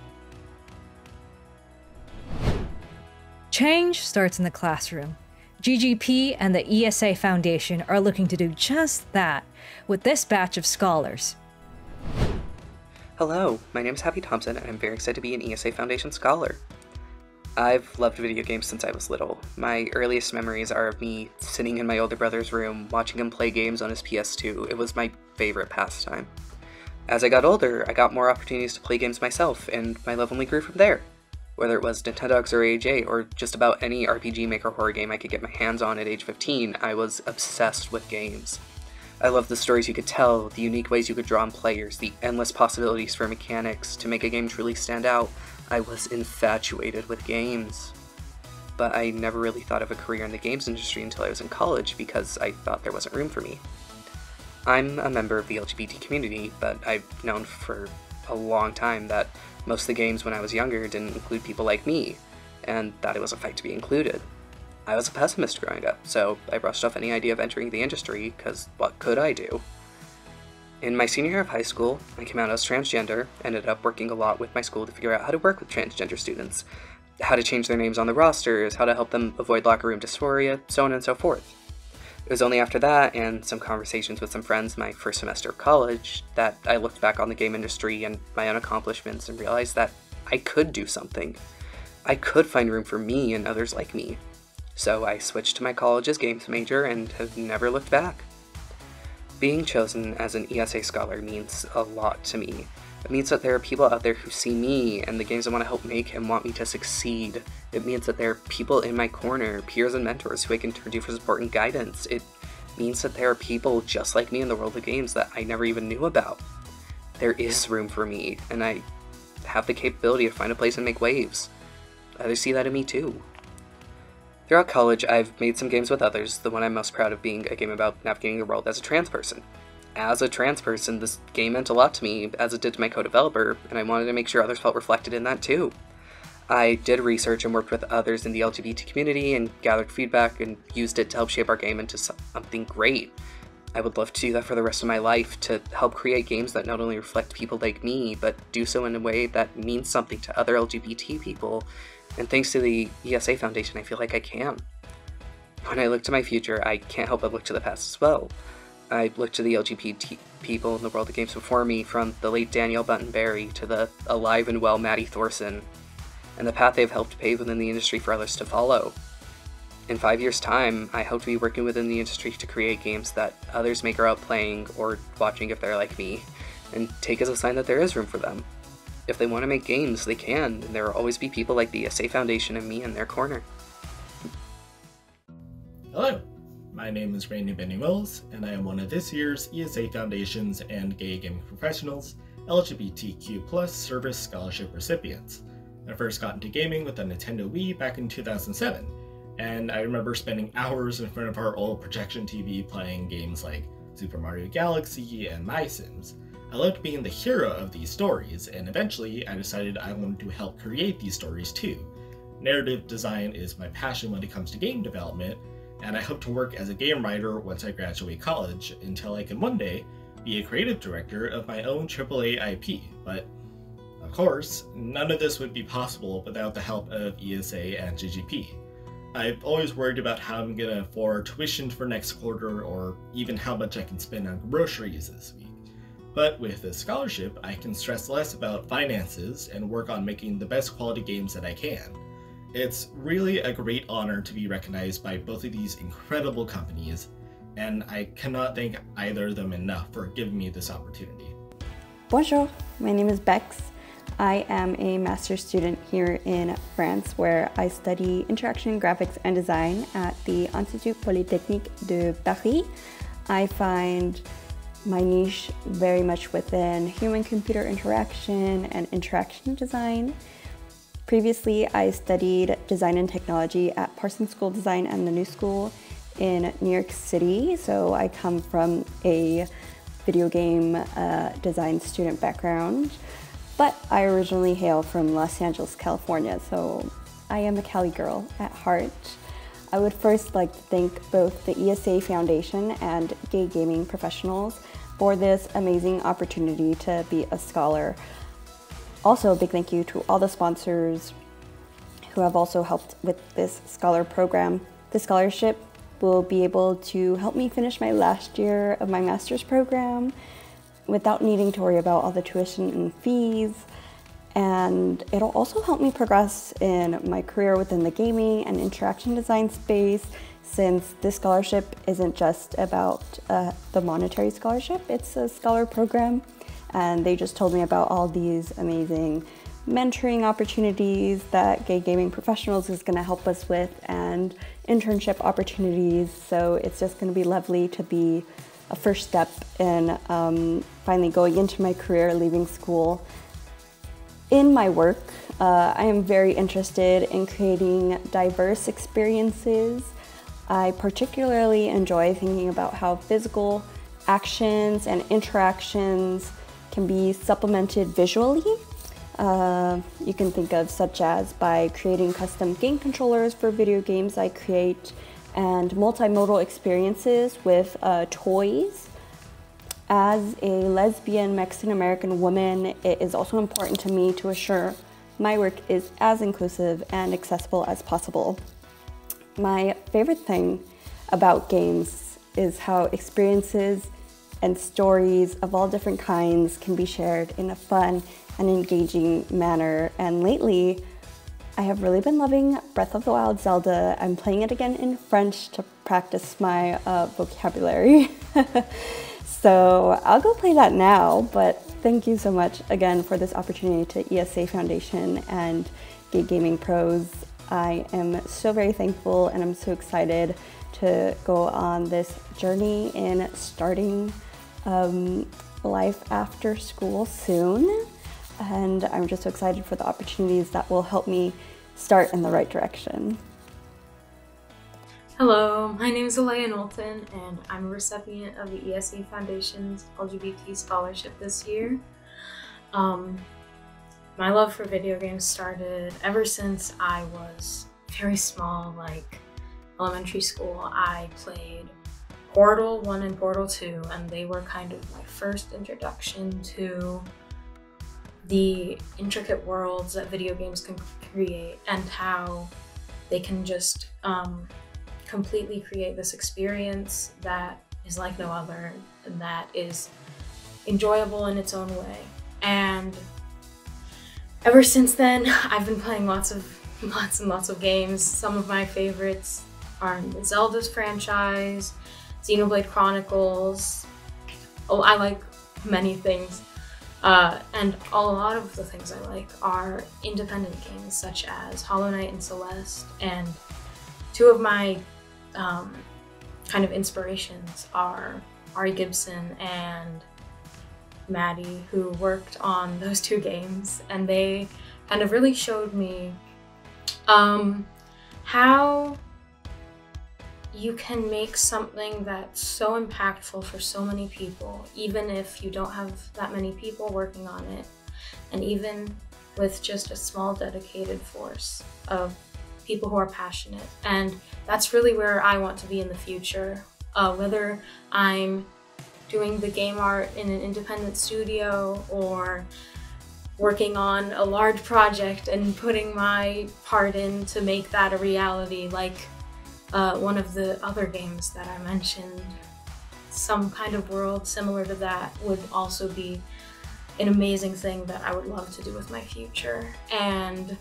Change starts in the classroom. GGP and the ESA Foundation are looking to do just that with this batch of scholars. Hello, my name is Happy Thompson and I'm very excited to be an ESA Foundation scholar. I've loved video games since I was little. My earliest memories are of me sitting in my older brother's room, watching him play games on his PS2. It was my favorite pastime. As I got older, I got more opportunities to play games myself, and my love only grew from there. Whether it was Nintendogs or AJ, or just about any RPG Maker horror game I could get my hands on at age 15, I was obsessed with games. I loved the stories you could tell, the unique ways you could draw on players, the endless possibilities for mechanics to make a game truly stand out. I was infatuated with games. But I never really thought of a career in the games industry until I was in college because I thought there wasn't room for me. I'm a member of the LGBT community, but I've known for a long time that most of the games when I was younger didn't include people like me, and that it was a fight to be included. I was a pessimist growing up, so I brushed off any idea of entering the industry, because what could I do? In my senior year of high school, I came out as transgender, ended up working a lot with my school to figure out how to work with transgender students, how to change their names on the rosters, how to help them avoid locker room dysphoria, so on and so forth. It was only after that, and some conversations with some friends my first semester of college, that I looked back on the game industry and my own accomplishments and realized that I could do something. I could find room for me and others like me. So I switched to my college's games major and have never looked back. Being chosen as an ESA scholar means a lot to me. It means that there are people out there who see me and the games I want to help make and want me to succeed. It means that there are people in my corner, peers and mentors who I can turn to for support and guidance. It means that there are people just like me in the world of games that I never even knew about. There is room for me, and I have the capability to find a place and make waves. Others see that in me too. Throughout college, I've made some games with others, the one I'm most proud of being a game about navigating the world as a trans person. As a trans person, this game meant a lot to me, as it did to my co-developer, and I wanted to make sure others felt reflected in that too. I did research and worked with others in the LGBT community and gathered feedback and used it to help shape our game into something great. I would love to do that for the rest of my life, to help create games that not only reflect people like me, but do so in a way that means something to other LGBT people, and thanks to the ESA Foundation, I feel like I can. When I look to my future, I can't help but look to the past as well. I look to the LGBT people in the world of games before me, from the late Danielle Button-Berry to the alive and well Maddie Thorson, and the path they've helped pave within the industry for others to follow. In 5 years' time, I hope to be working within the industry to create games that others may grow up playing or watching if they're like me, and take as a sign that there is room for them. If they want to make games, they can, and there will always be people like the ESA Foundation and me in their corner. Hello, my name is Randen Banuelos, and I am one of this year's ESA Foundation's and Gay Gaming Professionals LGBTQ+ Service Scholarship recipients. I first got into gaming with a Nintendo Wii back in 2007, and I remember spending hours in front of our old projection TV playing games like Super Mario Galaxy and My Sims. I loved being the hero of these stories, and eventually I decided I wanted to help create these stories too. Narrative design is my passion when it comes to game development, and I hope to work as a game writer once I graduate college until I can one day be a creative director of my own AAA IP, but of course, none of this would be possible without the help of ESA and GGP. I've always worried about how I'm gonna afford tuition for next quarter, or even how much I can spend on groceries this week. But with this scholarship, I can stress less about finances and work on making the best quality games that I can. It's really a great honor to be recognized by both of these incredible companies, and I cannot thank either of them enough for giving me this opportunity. Bonjour, my name is Bex. I am a master's student here in France, where I study interaction graphics and design at the Institut Polytechnique de Paris. I find my niche very much within human-computer interaction and interaction design. Previously, I studied design and technology at Parsons School of Design and the New School in New York City, so I come from a video game design student background. But I originally hail from Los Angeles, California, so I am a Cali girl at heart. I would first like to thank both the ESA Foundation and Gay Gaming Professionals for this amazing opportunity to be a scholar. Also, a big thank you to all the sponsors who have also helped with this scholar program. The scholarship will be able to help me finish my last year of my master's program without needing to worry about all the tuition and fees. And it'll also help me progress in my career within the gaming and interaction design space, since this scholarship isn't just about the monetary scholarship, it's a scholar program. And they just told me about all these amazing mentoring opportunities that Gay Gaming Professionals is going to help us with, and internship opportunities. So it's just going to be lovely to be a first step in finally going into my career, leaving school. In my work, I am very interested in creating diverse experiences. I particularly enjoy thinking about how physical actions and interactions can be supplemented visually. You can think of such as by creating custom game controllers for video games I create, and multimodal experiences with toys. As a lesbian Mexican-American woman, it is also important to me to assure my work is as inclusive and accessible as possible. My favorite thing about games is how experiences and stories of all different kinds can be shared in a fun and engaging manner. And lately, I have really been loving Breath of the Wild Zelda. I'm playing it again in French to practice my vocabulary. So I'll go play that now, but thank you so much again for this opportunity to ESA Foundation and Gay Gaming Pros. I am so very thankful, and I'm so excited to go on this journey in starting life after school soon. and I'm just so excited for the opportunities that will help me start in the right direction. Hello, my name is Alaya Knowlton, and I'm a recipient of the ESE Foundation's LGBT Scholarship this year. My love for video games started ever since I was very small, like elementary school. I played Portal 1 and Portal 2, and they were kind of my first introduction to the intricate worlds that video games can create and how they can just completely create this experience that is like no other and that is enjoyable in its own way. And ever since then, I've been playing lots and lots of games. Some of my favorites are the Zelda's franchise, Xenoblade Chronicles. Oh, I like many things. And a lot of the things I like are independent games such as Hollow Knight and Celeste, and two of my kind of inspirations are Ari Gibson and Maddie, who worked on those two games, and they kind of really showed me how you can make something that's so impactful for so many people, even if you don't have that many people working on it, and even with just a small dedicated force of people who are passionate. And that's really where I want to be in the future. Whether I'm doing the game art in an independent studio or working on a large project and putting my part in to make that a reality, like one of the other games that I mentioned, some kind of world similar to that would also be an amazing thing that I would love to do with my future. And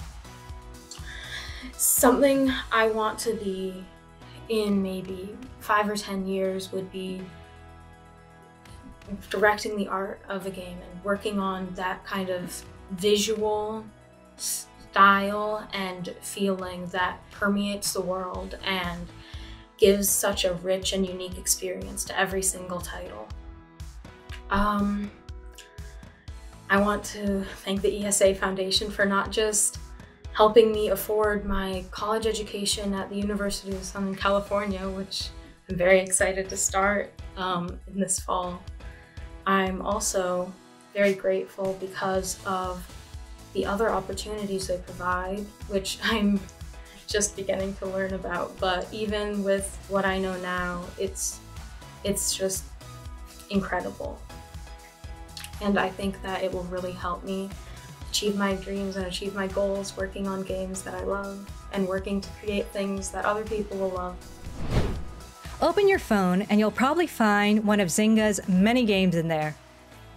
something I want to be in maybe 5 or 10 years would be directing the art of a game and working on that kind of visual style and feeling that permeates the world and gives such a rich and unique experience to every single title. I want to thank the ESA Foundation for not just helping me afford my college education at the University of Southern California, which I'm very excited to start in this fall. I'm also very grateful because of the other opportunities they provide, which I'm just beginning to learn about. But even with what I know now, it's just incredible. And I think that it will really help me achieve my dreams and achieve my goals, working on games that I love and working to create things that other people will love. Open your phone and you'll probably find one of Zynga's many games in there.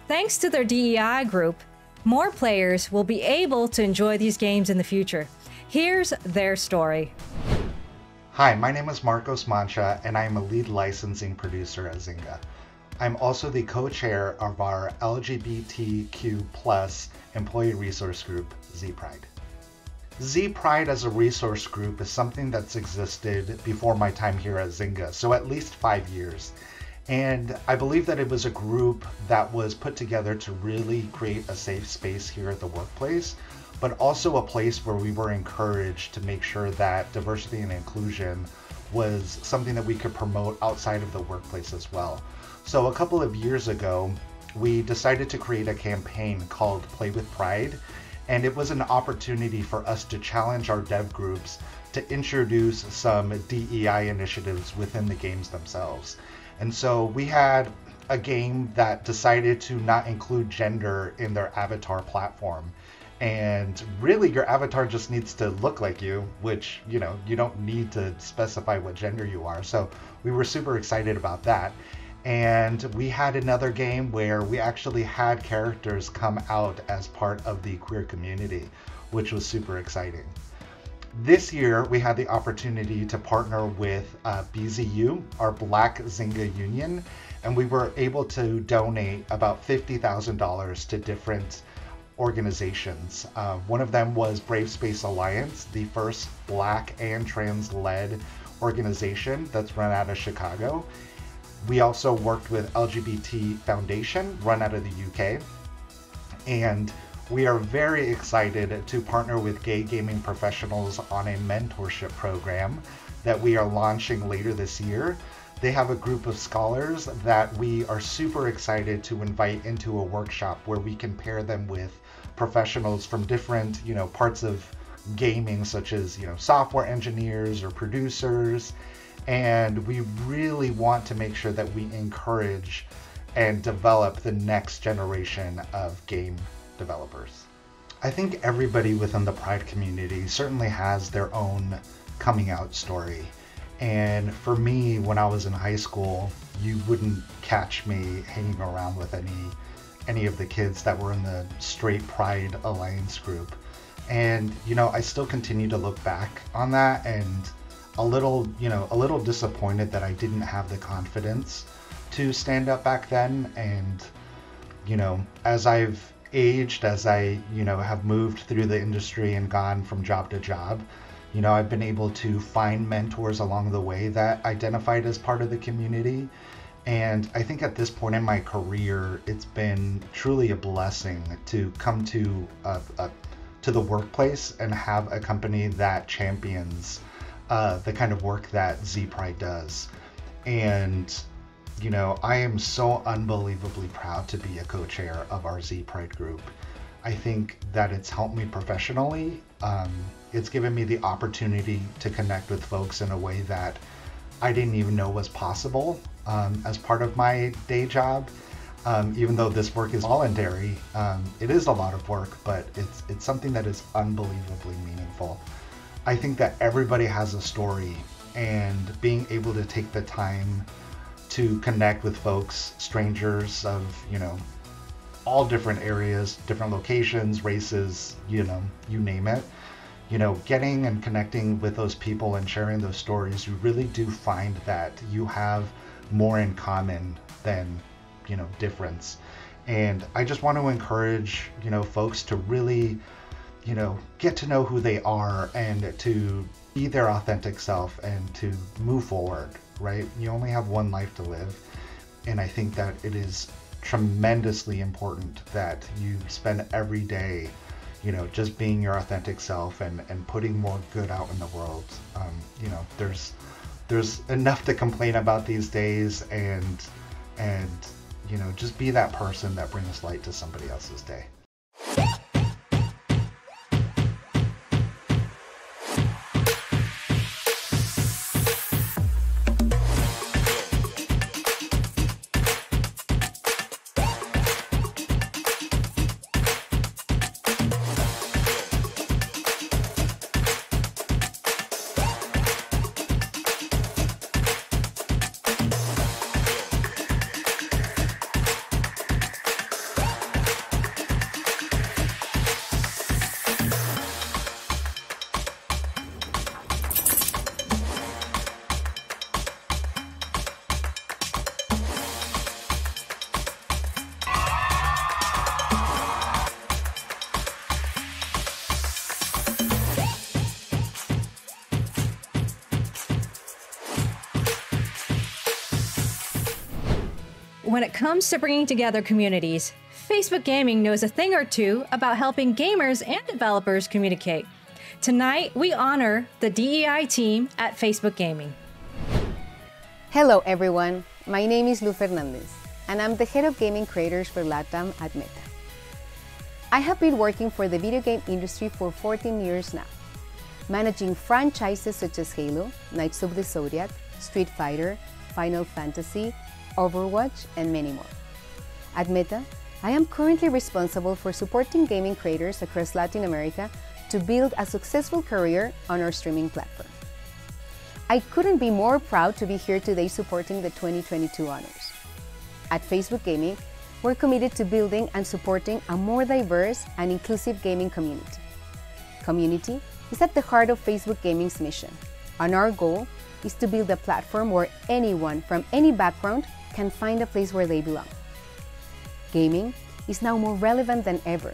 Thanks to their DEI group, more players will be able to enjoy these games in the future. Here's their story. Hi, my name is Marcos Mancha, and I am a lead licensing producer at Zynga. I'm also the co-chair of our LGBTQ+ employee resource group, Z-Pride. Z-Pride as a resource group is something that's existed before my time here at Zynga, so at least 5 years. And I believe that it was a group that was put together to really create a safe space here at the workplace, but also a place where we were encouraged to make sure that diversity and inclusion was something that we could promote outside of the workplace as well. So a couple of years ago, we decided to create a campaign called Play with Pride, and it was an opportunity for us to challenge our dev groups to introduce some DEI initiatives within the games themselves. And so we had a game that decided to not include gender in their avatar platform. And really your avatar just needs to look like you, which, you know, you don't need to specify what gender you are. So we were super excited about that. And we had another game where we actually had characters come out as part of the queer community, which was super exciting. This year, we had the opportunity to partner with BZU, our Black Zynga Union, and we were able to donate about $50,000 to different organizations. One of them was Brave Space Alliance, the first Black and trans-led organization that's run out of Chicago. We also worked with LGBT Foundation, run out of the UK, and we are very excited to partner with gay gaming professionals on a mentorship program that we are launching later this year. They have a group of scholars that we are super excited to invite into a workshop where we can pair them with professionals from different, parts of gaming, such as, software engineers or producers. And we really want to make sure that we encourage and develop the next generation of game developers. I think everybody within the Pride community certainly has their own coming out story. And for me, when I was in high school, you wouldn't catch me hanging around with any of the kids that were in the straight Pride Alliance group. And, I still continue to look back on that and a little disappointed that I didn't have the confidence to stand up back then. And, as I've aged, as I, have moved through the industry and gone from job to job, I've been able to find mentors along the way that identified as part of the community. And I think at this point in my career, it's been truly a blessing to come to the workplace and have a company that champions the kind of work that Z Pride does. And, I am so unbelievably proud to be a co-chair of our Z Pride group. I think that it's helped me professionally. It's given me the opportunity to connect with folks in a way that I didn't even know was possible as part of my day job. Even though this work is voluntary, it is a lot of work, but it's something that is unbelievably meaningful. I think that everybody has a story, and being able to take the time to connect with folks, strangers of, all different areas, different locations, races, you name it. Getting and connecting with those people and sharing those stories, you really do find that you have more in common than, difference. And I just want to encourage, folks to really, get to know who they are and to be their authentic self and to move forward, right? You only have one life to live. And I think that it is tremendously important that you spend every day, just being your authentic self and putting more good out in the world. There's enough to complain about these days, and just be that person that brings light to somebody else's day. When it comes to bringing together communities, Facebook Gaming knows a thing or two about helping gamers and developers communicate. Tonight, we honor the DEI team at Facebook Gaming. Hello everyone, my name is Lu Fernandez, and I'm the head of gaming creators for LATAM at Meta. I have been working for the video game industry for 14 years now, managing franchises such as Halo, Knights of the Zodiac, Street Fighter, Final Fantasy, Overwatch, and many more. At Meta, I am currently responsible for supporting gaming creators across Latin America to build a successful career on our streaming platform. I couldn't be more proud to be here today supporting the 2022 honors. At Facebook Gaming, we're committed to building and supporting a more diverse and inclusive gaming community. Community is at the heart of Facebook Gaming's mission, and our goal is to build a platform where anyone from any background can find a place where they belong. Gaming is now more relevant than ever,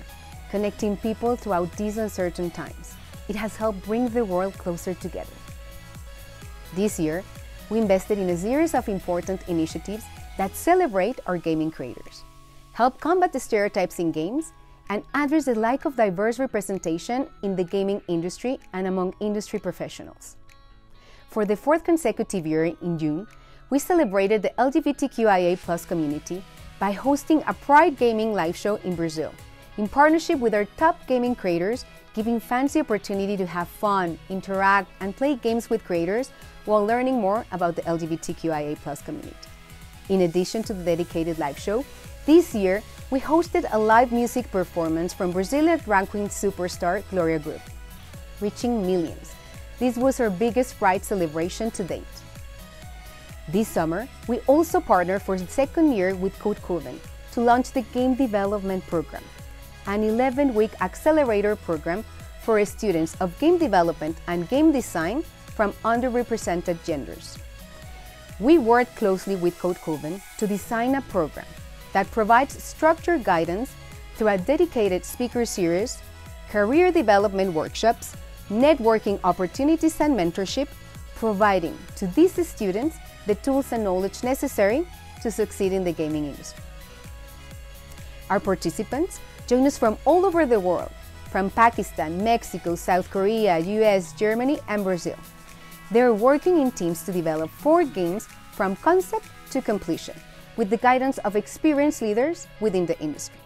connecting people throughout these uncertain times. It has helped bring the world closer together. This year, we invested in a series of important initiatives that celebrate our gaming creators, help combat the stereotypes in games, and address the lack of diverse representation in the gaming industry and among industry professionals. For the 4th consecutive year in June, we celebrated the LGBTQIA+ community by hosting a Pride Gaming live show in Brazil, in partnership with our top gaming creators, giving fans the opportunity to have fun, interact, and play games with creators while learning more about the LGBTQIA+ community. In addition to the dedicated live show, this year we hosted a live music performance from Brazilian drag queen superstar Gloria Griffin, reaching millions. This was our biggest Pride celebration to date. This summer, we also partnered for the 2nd year with Coven to launch the Game Development Program, an 11-week accelerator program for students of game development and game design from underrepresented genders. We worked closely with Coven to design a program that provides structured guidance through a dedicated speaker series, career development workshops, networking opportunities and mentorship, providing to these students the tools and knowledge necessary to succeed in the gaming industry. Our participants join us from all over the world, from Pakistan, Mexico, South Korea, US, Germany, and Brazil. They're working in teams to develop 4 games from concept to completion, with the guidance of experienced leaders within the industry.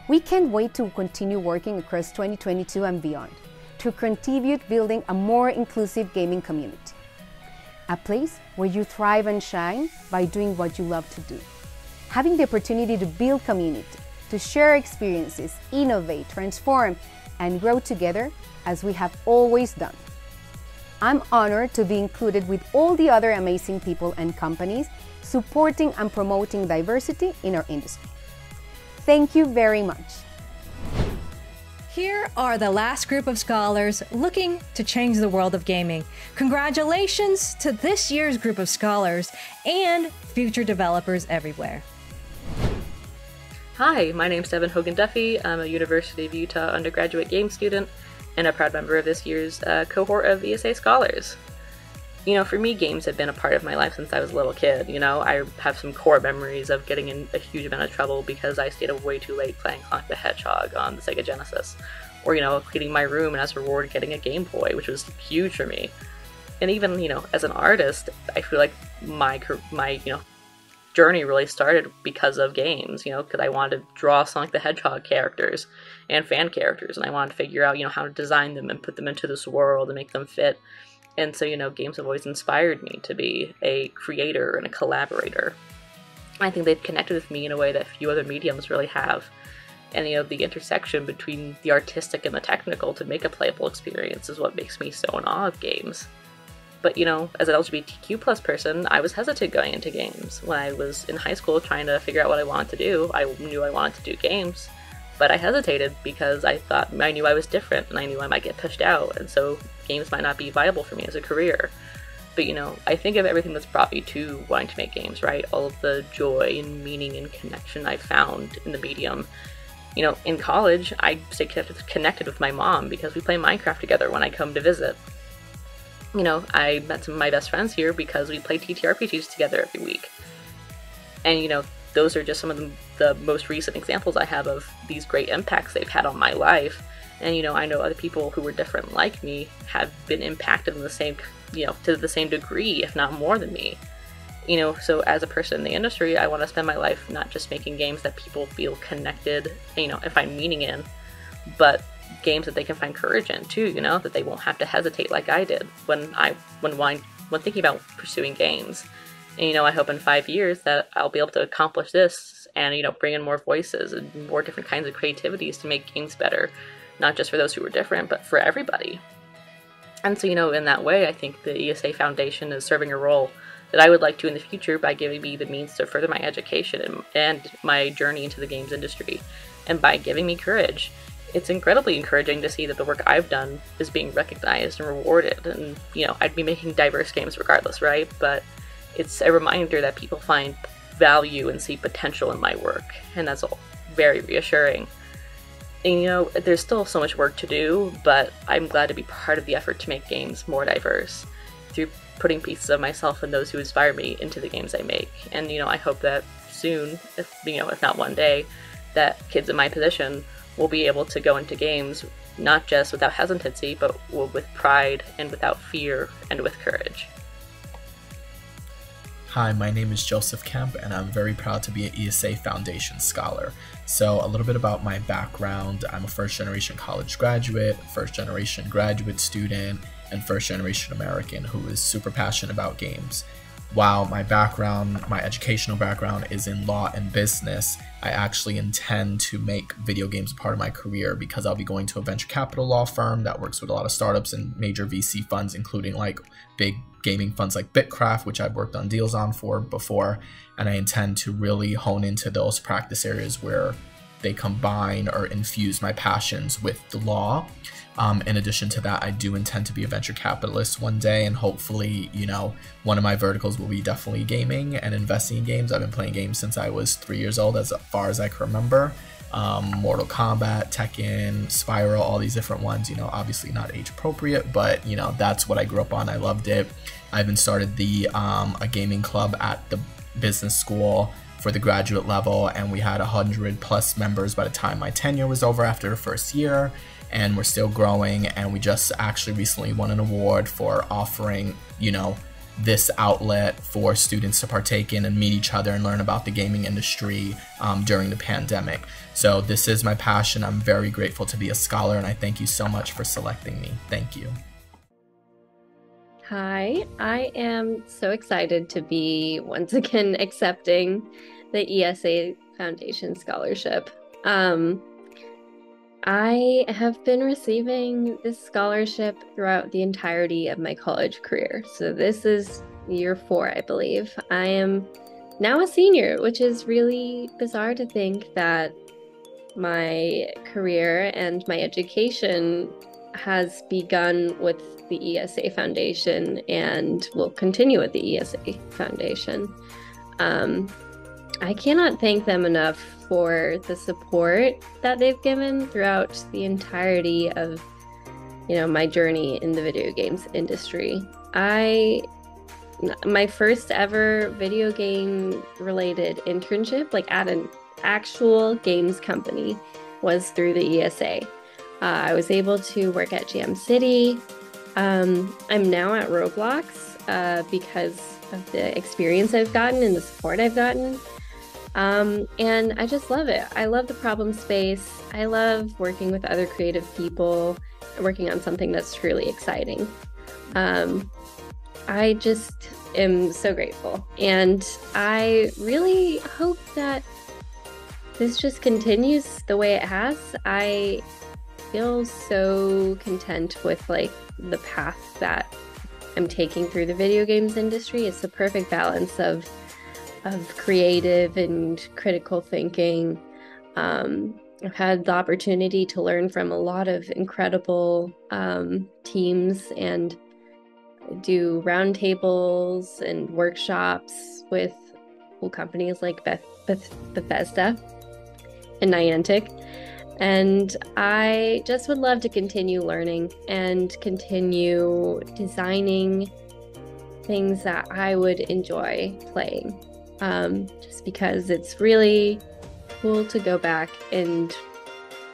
We can't wait to continue working across 2022 and beyond to contribute building a more inclusive gaming community. A place where you thrive and shine by doing what you love to do. Having the opportunity to build community, to share experiences, innovate, transform, and grow together as we have always done. I'm honored to be included with all the other amazing people and companies supporting and promoting diversity in our industry. Thank you very much. Here are the last group of scholars looking to change the world of gaming. Congratulations to this year's group of scholars and future developers everywhere. Hi, my name's Devyn Hogan-Duffy. I'm a University of Utah undergraduate game student and a proud member of this year's cohort of ESA scholars. You know, for me, games have been a part of my life since I was a little kid. You know, I have some core memories of getting in a huge amount of trouble because I stayed up way too late playing Sonic the Hedgehog on the Sega Genesis. Or, you know, cleaning my room and as a reward getting a Game Boy, which was huge for me. And even, you know, as an artist, I feel like my journey really started because of games, you know, because I wanted to draw Sonic the Hedgehog characters and fan characters, and I wanted to figure out, you know, how to design them and put them into this world and make them fit. And so, you know, games have always inspired me to be a creator and a collaborator. I think they've connected with me in a way that few other mediums really have. And, you know, the intersection between the artistic and the technical to make a playable experience is what makes me so in awe of games. But, you know, as an LGBTQ+ person, I was hesitant going into games. When I was in high school trying to figure out what I wanted to do, I knew I wanted to do games. But I hesitated because I knew I was different and I knew I might get pushed out, and so games might not be viable for me as a career. But, you know, I think of everything that's brought me to wanting to make games, right? All of the joy and meaning and connection I found in the medium. You know, in college, I stayed connected with my mom because we play Minecraft together when I come to visit. You know, I met some of my best friends here because we play TTRPGs together every week. And, you know, those are just some of the most recent examples I have of these great impacts they've had on my life. And, you know, I know other people who were different like me have been impacted in the same, you know, to the same degree, if not more than me. You know, so as a person in the industry, I want to spend my life not just making games that people feel connected, you know, and find meaning in, but games that they can find courage in too, you know, that they won't have to hesitate like I did when thinking about pursuing games. And, you know, I hope in 5 years that I'll be able to accomplish this and, you know, bring in more voices and more different kinds of creativities to make games better, not just for those who are different, but for everybody. And so, you know, in that way, I think the ESA Foundation is serving a role that I would like to in the future by giving me the means to further my education and my journey into the games industry, and by giving me courage. It's incredibly encouraging to see that the work I've done is being recognized and rewarded, and, you know, I'd be making diverse games regardless, right? But it's a reminder that people find value and see potential in my work, and that's all very reassuring. And, you know, there's still so much work to do, but I'm glad to be part of the effort to make games more diverse through putting pieces of myself and those who inspire me into the games I make. And, you know, I hope that soon, if not one day, that kids in my position will be able to go into games not just without hesitancy, but with pride and without fear and with courage. Hi, my name is Joseph Kemp, and I'm very proud to be an ESA Foundation Scholar. So a little bit about my background. I'm a first-generation college graduate, first-generation graduate student, and first-generation American who is super passionate about games. While my educational background is in law and business, I actually intend to make video games a part of my career because I'll be going to a venture capital law firm that works with a lot of startups and major VC funds, including like big gaming funds like Bitcraft, which I've worked on deals on for before. And I intend to really hone into those practice areas where they combine or infuse my passions with the law. In addition to that, I do intend to be a venture capitalist one day, and hopefully, one of my verticals will be definitely gaming and investing in games. I've been playing games since I was 3 years old, as far as I can remember. Mortal Kombat, Tekken, Spyro, all these different ones, obviously not age appropriate, but that's what I grew up on. I loved it. I even started a gaming club at the business school for the graduate level, and we had 100+ members by the time my tenure was over after the first year. And we're still growing, and we just actually recently won an award for offering, this outlet for students to partake in and meet each other and learn about the gaming industry during the pandemic. So this is my passion. I'm very grateful to be a scholar, and I thank you so much for selecting me. Thank you. Hi, I am so excited to be once again accepting the ESA Foundation Scholarship. I have been receiving this scholarship throughout the entirety of my college career. So this is year 4, I believe. I am now a senior, which is really bizarre to think that my career and my education has begun with the ESA Foundation and will continue with the ESA Foundation. I cannot thank them enough for the support that they've given throughout the entirety of, my journey in the video games industry. My first ever video game related internship, like at an actual games company, was through the ESA. I was able to work at Jam City. I'm now at Roblox because of the experience I've gotten and the support I've gotten. And I just love it. I love the problem space. I love working with other creative people and working on something that's truly exciting. I just am so grateful. And I really hope that this just continues the way it has. I feel so content with the path that I'm taking through the video games industry. It's the perfect balance of creative and critical thinking. I've had the opportunity to learn from a lot of incredible teams and do roundtables and workshops with cool companies like Bethesda and Niantic. And I just would love to continue learning and continue designing things that I would enjoy playing. Just because it's really cool to go back and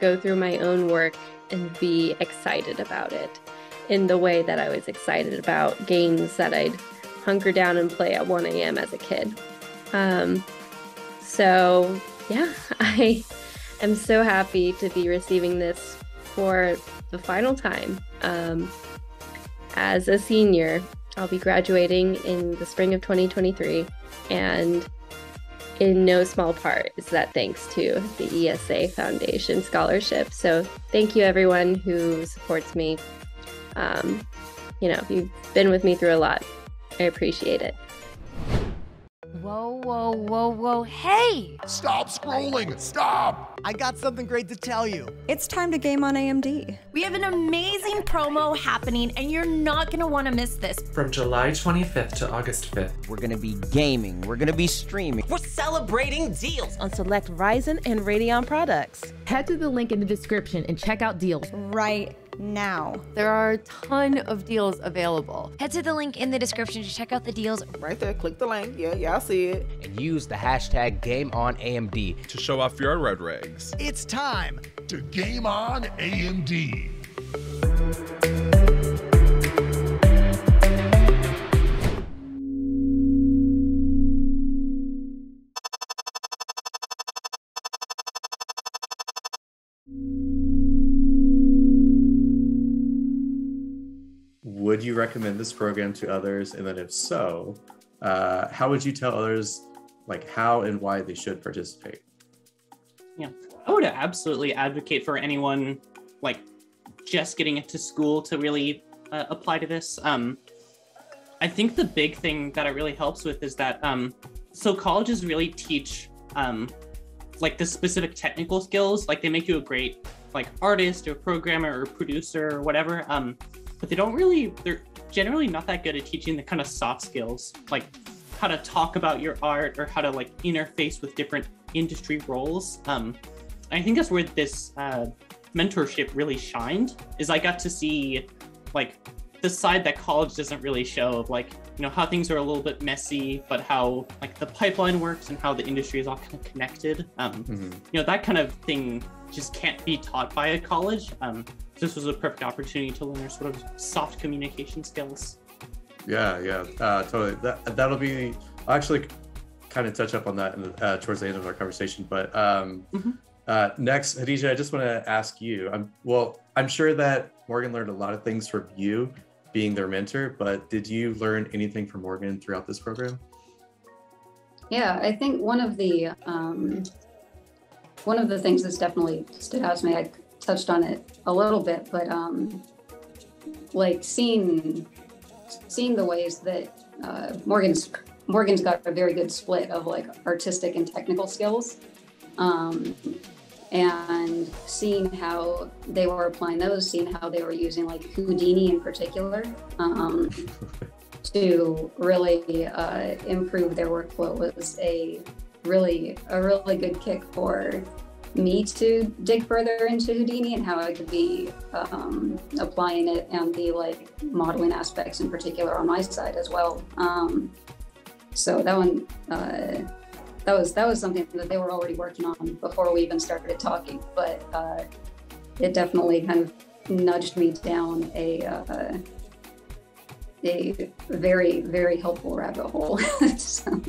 go through my own work and be excited about it in the way that I was excited about games that I'd hunker down and play at 1 a.m. as a kid. So yeah, I am so happy to be receiving this for the final time. As a senior, I'll be graduating in the spring of 2023, and in no small part is that thanks to the ESA Foundation Scholarship. So thank you everyone who supports me. You've been with me through a lot. I appreciate it. Whoa, whoa, whoa, whoa, hey! Stop scrolling, stop! I got something great to tell you. It's time to game on AMD. We have an amazing promo happening, and you're not gonna wanna miss this. From July 25th to August 5th. We're gonna be gaming, we're gonna be streaming. We're celebrating deals on select Ryzen and Radeon products. Head to the link in the description and check out deals right now. There are a ton of deals available. Head to the link in the description to check out the deals. Right there, click the link. Yeah, I see it. And use the hashtag GameOnAMD to show off your red rags. It's time to Game On AMD. Would you recommend this program to others? And then if so, how would you tell others like how and why they should participate? Yeah, I would absolutely advocate for anyone like just getting into school to really apply to this. I think the big thing that it really helps with is that so colleges really teach like the specific technical skills. Like they make you a great like artist or programmer or producer or whatever. But they're generally not that good at teaching the kind of soft skills, like how to talk about your art or how to like interface with different industry roles. I think that's where this mentorship really shined, is I got to see like the side that college doesn't really show of like, you know, how things are a little bit messy, but how like the pipeline works and how the industry is all kind of connected. You know, that kind of thing just can't be taught by a college. This was a perfect opportunity to learn sort of soft communication skills. Yeah, totally. That'll be, I'll actually kind of touch up on that towards the end of our conversation. But next, Hadija, I just want to ask you, I'm sure that Morgan learned a lot of things from you being their mentor, but did you learn anything from Morgan throughout this program? Yeah, I think one of the things that's definitely stood out to me, I touched on it a little bit, but like seeing the ways that Morgan's got a very good split of like artistic and technical skills, and seeing how they were applying those, seeing how they were using like Houdini in particular to really improve their workflow was a really good kick for me to dig further into Houdini and how I could be applying it and the like modeling aspects in particular on my side as well. So that one, that was something that they were already working on before we even started talking, but it definitely kind of nudged me down a very, very helpful rabbit hole. So.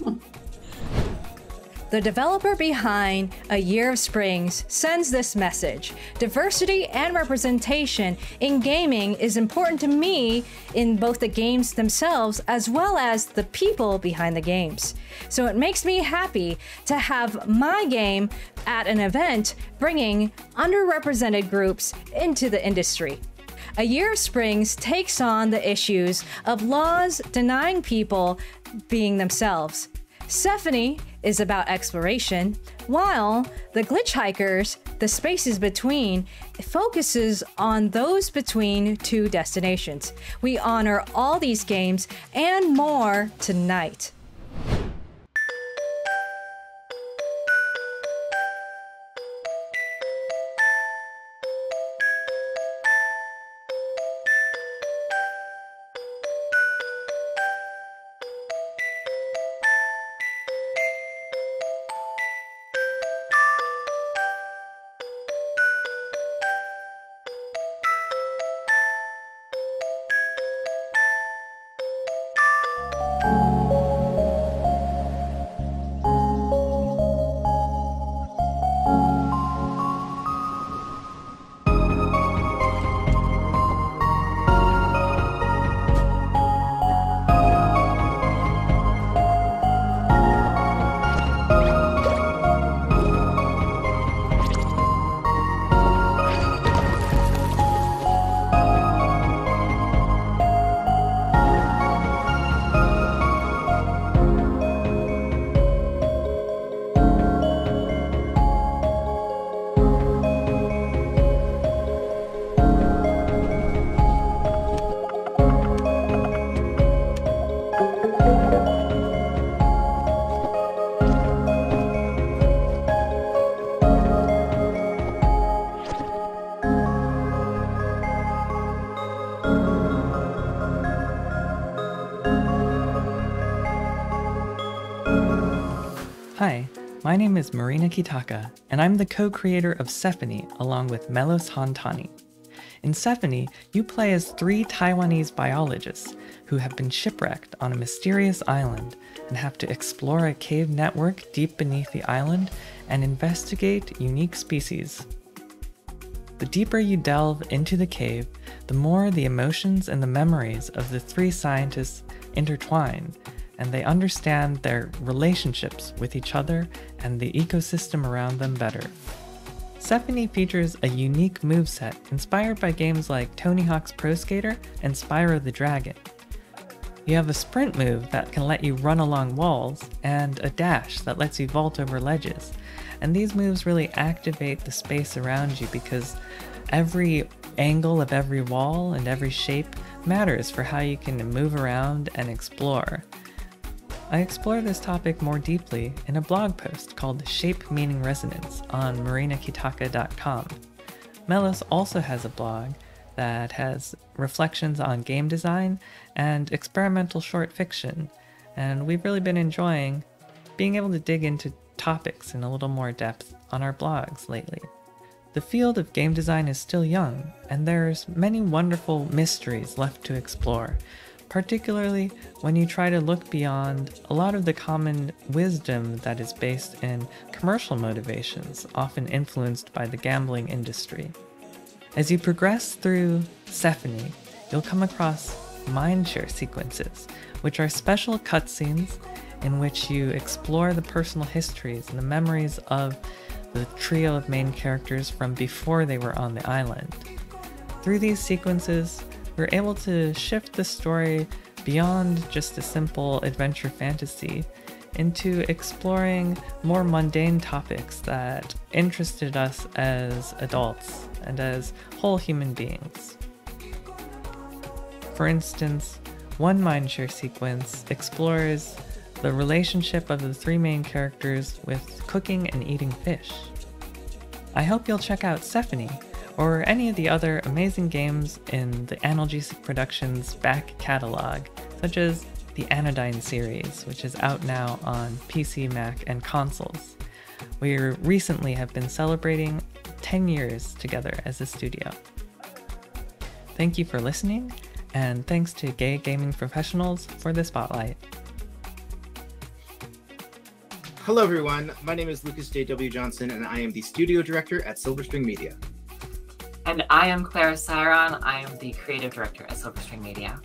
The developer behind A Year of Springs sends this message: diversity and representation in gaming is important to me in both the games themselves as well as the people behind the games. So it makes me happy to have my game at an event bringing underrepresented groups into the industry. A Year of Springs takes on the issues of laws denying people being themselves. Sephonie is about exploration, while the Glitchhikers, the spaces between, focuses on those between two destinations. We honor all these games and more tonight. my name is Marina Kitaka, and I'm the co-creator of Sephonie along with Melos Hantani. In Sephonie, you play as 3 Taiwanese biologists who have been shipwrecked on a mysterious island and have to explore a cave network deep beneath the island and investigate unique species. The deeper you delve into the cave, the more the emotions and the memories of the 3 scientists intertwine, and they understand their relationships with each other and the ecosystem around them better. Sephonie features a unique moveset inspired by games like Tony Hawk's Pro Skater and Spyro the Dragon. You have a sprint move that can let you run along walls, and a dash that lets you vault over ledges. And these moves really activate the space around you because every angle of every wall and every shape matters for how you can move around and explore. I explore this topic more deeply in a blog post called Shape Meaning Resonance on marinakitaka.com. Melos also has a blog that has reflections on game design and experimental short fiction, and we've really been enjoying being able to dig into topics in a little more depth on our blogs lately. The field of game design is still young, and there's many wonderful mysteries left to explore, particularly when you try to look beyond a lot of the common wisdom that is based in commercial motivations, often influenced by the gambling industry. As you progress through Sephonie, you'll come across mindshare sequences, which are special cutscenes in which you explore the personal histories and the memories of the trio of main characters from before they were on the island. Through these sequences, we're able to shift the story beyond just a simple adventure fantasy into exploring more mundane topics that interested us as adults and as whole human beings. For instance, one mindshare sequence explores the relationship of the 3 main characters with cooking and eating fish. I hope you'll check out Sephonie or any of the other amazing games in the Analgesic Productions back catalog, such as the Anodyne series, which is out now on PC, Mac, and consoles. We recently have been celebrating 10 years together as a studio. Thank you for listening, and thanks to Gay Gaming Professionals for the spotlight. Hello everyone, my name is Lucas J.W. Johnson, and I am the studio director at Silverstring Media. And I am Clara Cyron. I am the creative director at Silverstring Media.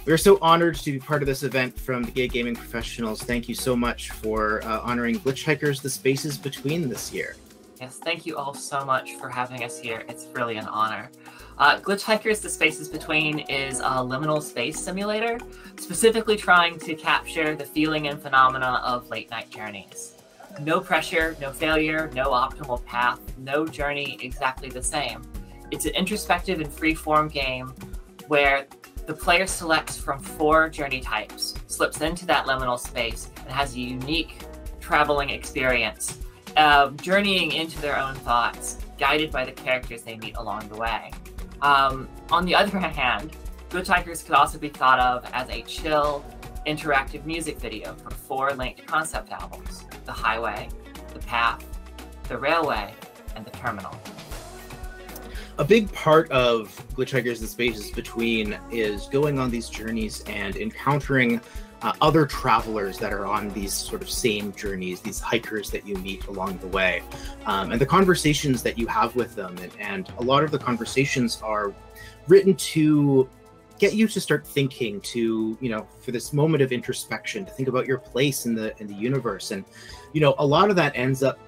We're so honored to be part of this event from the Gay Gaming Professionals. Thank you so much for honoring Glitchhikers The Spaces Between this year. Yes, thank you all so much for having us here. It's really an honor. Glitchhikers The Spaces Between is a liminal space simulator, specifically trying to capture the feeling and phenomena of late-night journeys. No pressure, no failure, no optimal path, no journey exactly the same. It's an introspective and free-form game where the player selects from 4 journey types, slips into that liminal space, and has a unique traveling experience, journeying into their own thoughts, guided by the characters they meet along the way. On the other hand, Glitchhikers could also be thought of as a chill, interactive music video from 4 linked concept albums: The Highway, The Path, The Railway, and The Terminal. A big part of Glitchhikers The Spaces Between is going on these journeys and encountering other travelers that are on these sort of same journeys, these hikers that you meet along the way, and the conversations that you have with them. And a lot of the conversations are written to get you to start thinking, to, you know, for this moment of introspection, to think about your place in the universe. And, you know, a lot of that ends up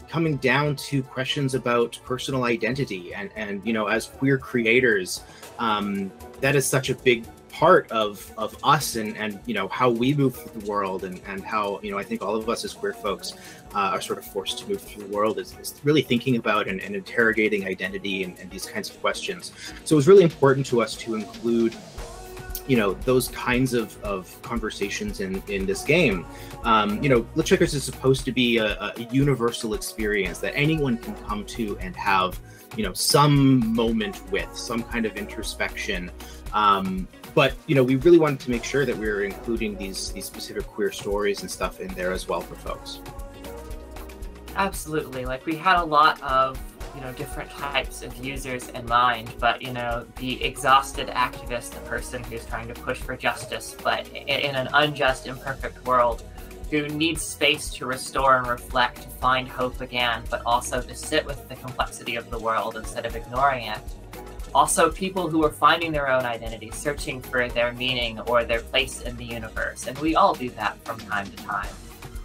coming down to questions about personal identity. And you know, as queer creators, that is such a big part of us and you know, how we move through the world, and how, you know, I think all of us as queer folks are sort of forced to move through the world is really thinking about and interrogating identity and these kinds of questions. So it was really important to us to include, you know, those kinds of conversations in this game. You know, Glitchhikers is supposed to be a universal experience that anyone can come to and have, you know, some moment with, some kind of introspection. But, you know, we really wanted to make sure that we were including these specific queer stories and stuff in there as well for folks. Absolutely. Like, we had a lot of, different types of users in mind, but, the exhausted activist, the person who's trying to push for justice, but in an unjust, imperfect world, who needs space to restore and reflect, to find hope again, but also to sit with the complexity of the world instead of ignoring it. Also, people who are finding their own identity, searching for their meaning or their place in the universe, and we all do that from time to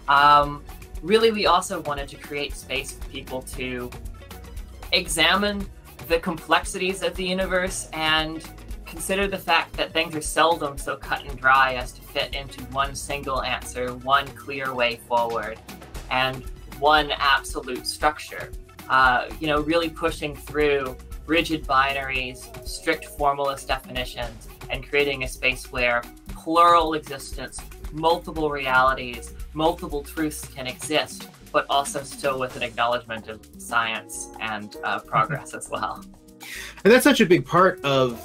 time. Really, we also wanted to create space for people to examine the complexities of the universe and consider the fact that things are seldom so cut and dry as to fit into one single answer, one clear way forward, and one absolute structure. Really pushing through rigid binaries, strict formalist definitions, and creating a space where plural existence, multiple realities, multiple truths can exist, but also still with an acknowledgement of science and progress as well. And that's such a big part of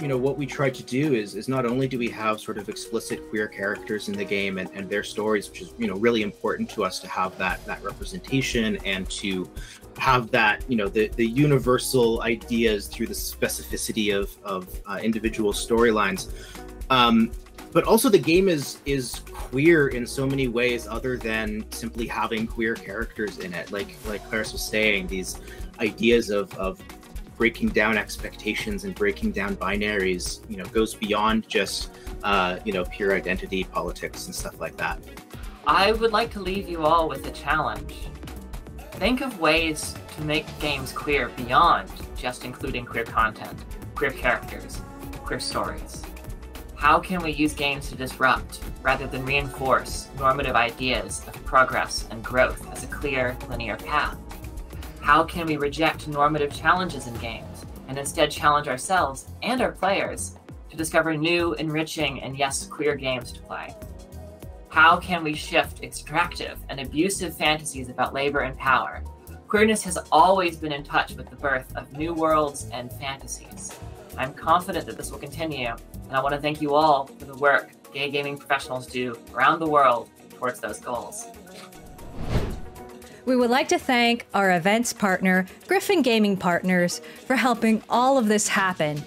what we try to do is not only do we have sort of explicit queer characters in the game and their stories, which is really important to us to have that representation and to have that the universal ideas through the specificity of individual storylines. But also the game is queer in so many ways other than simply having queer characters in it. Like Clarice was saying, these ideas of breaking down expectations and breaking down binaries, goes beyond just, pure identity politics and stuff like that. I would like to leave you all with a challenge. Think of ways to make games queer beyond just including queer content, queer characters, queer stories. How can we use games to disrupt rather than reinforce normative ideas of progress and growth as a clear, linear path? How can we reject normative challenges in games and instead challenge ourselves and our players to discover new, enriching, and yes, queer games to play? How can we shift extractive and abusive fantasies about labor and power? Queerness has always been in touch with the birth of new worlds and fantasies. I'm confident that this will continue, and I want to thank you all for the work gay gaming professionals do around the world towards those goals. We would like to thank our events partner, Griffin Gaming Partners, for helping all of this happen.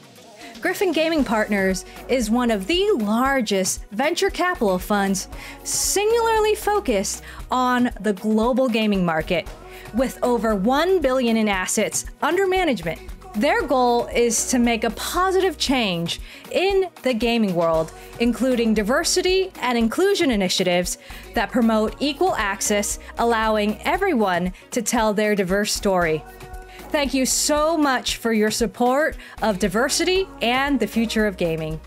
Griffin Gaming Partners is one of the largest venture capital funds singularly focused on the global gaming market, with over $1 billion in assets under management. Their goal is to make a positive change in the gaming world, including diversity and inclusion initiatives that promote equal access, allowing everyone to tell their diverse story. Thank you so much for your support of diversity and the future of gaming.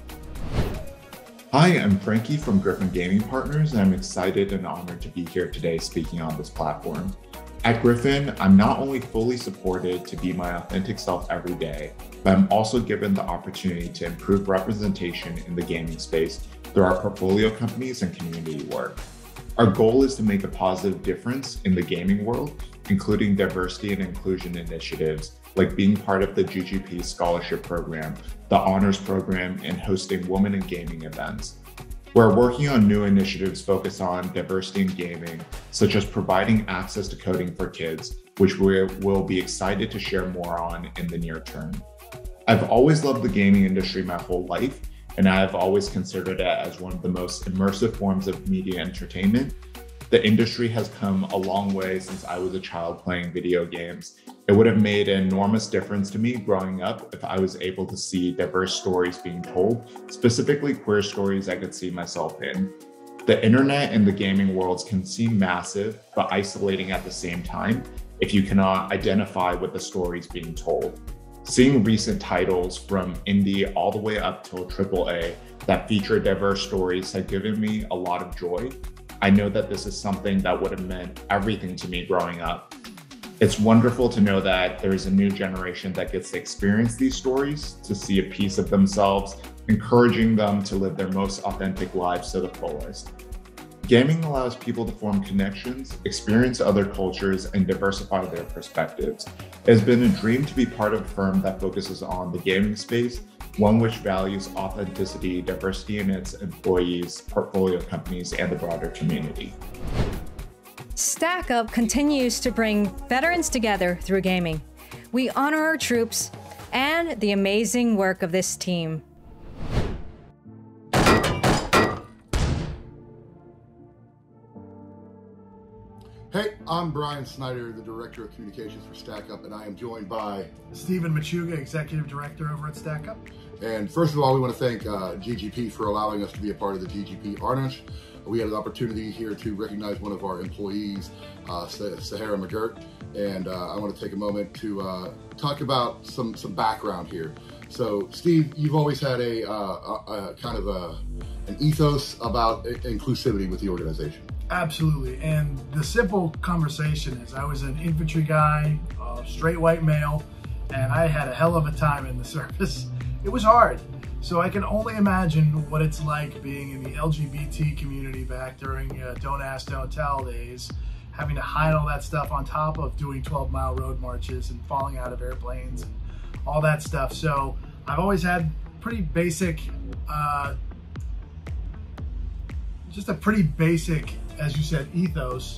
Hi, I'm Frankie from Griffin Gaming Partners, and I'm excited and honored to be here today speaking on this platform. At Griffin, I'm not only fully supported to be my authentic self every day, but I'm also given the opportunity to improve representation in the gaming space through our portfolio companies and community work. Our goal is to make a positive difference in the gaming world, including diversity and inclusion initiatives, like being part of the GGP Scholarship Program, the Honors Program, and hosting Women in Gaming events. We're working on new initiatives focused on diversity in gaming, such as providing access to coding for kids, which we will be excited to share more on in the near term. I've always loved the gaming industry my whole life, and I have always considered it as one of the most immersive forms of media entertainment. The industry has come a long way since I was a child playing video games. It would have made an enormous difference to me growing up if I was able to see diverse stories being told, specifically queer stories I could see myself in. The internet and the gaming worlds can seem massive, but isolating at the same time if you cannot identify with the stories being told. Seeing recent titles from indie all the way up till AAA that feature diverse stories has given me a lot of joy. I know that this is something that would have meant everything to me growing up. It's wonderful to know that there is a new generation that gets to experience these stories, to see a piece of themselves, encouraging them to live their most authentic lives to the fullest. Gaming allows people to form connections, experience other cultures, and diversify their perspectives. It has been a dream to be part of a firm that focuses on the gaming space, one which values authenticity, diversity in its employees, portfolio companies, and the broader community. Stack Up continues to bring veterans together through gaming. We honor our troops and the amazing work of this team. Hey, I'm Brian Snyder, the Director of Communications for Stack Up, and I am joined by Stephen Machuga, Executive Director over at Stack Up. And first of all, we want to thank GGP for allowing us to be a part of the GGP Honors. We had an opportunity here to recognize one of our employees, Sahara McGirt, and I want to take a moment to talk about some background here. So, Steve, you've always had a kind of an ethos about inclusivity with the organization. Absolutely, and the simple conversation is I was an infantry guy, straight white male, and I had a hell of a time in the service. It was hard, so I can only imagine what it's like being in the LGBT community back during Don't Ask, Don't Tell days, having to hide all that stuff on top of doing 12-mile road marches and falling out of airplanes and all that stuff. So I've always had pretty basic, just a pretty basic, as you said, ethos,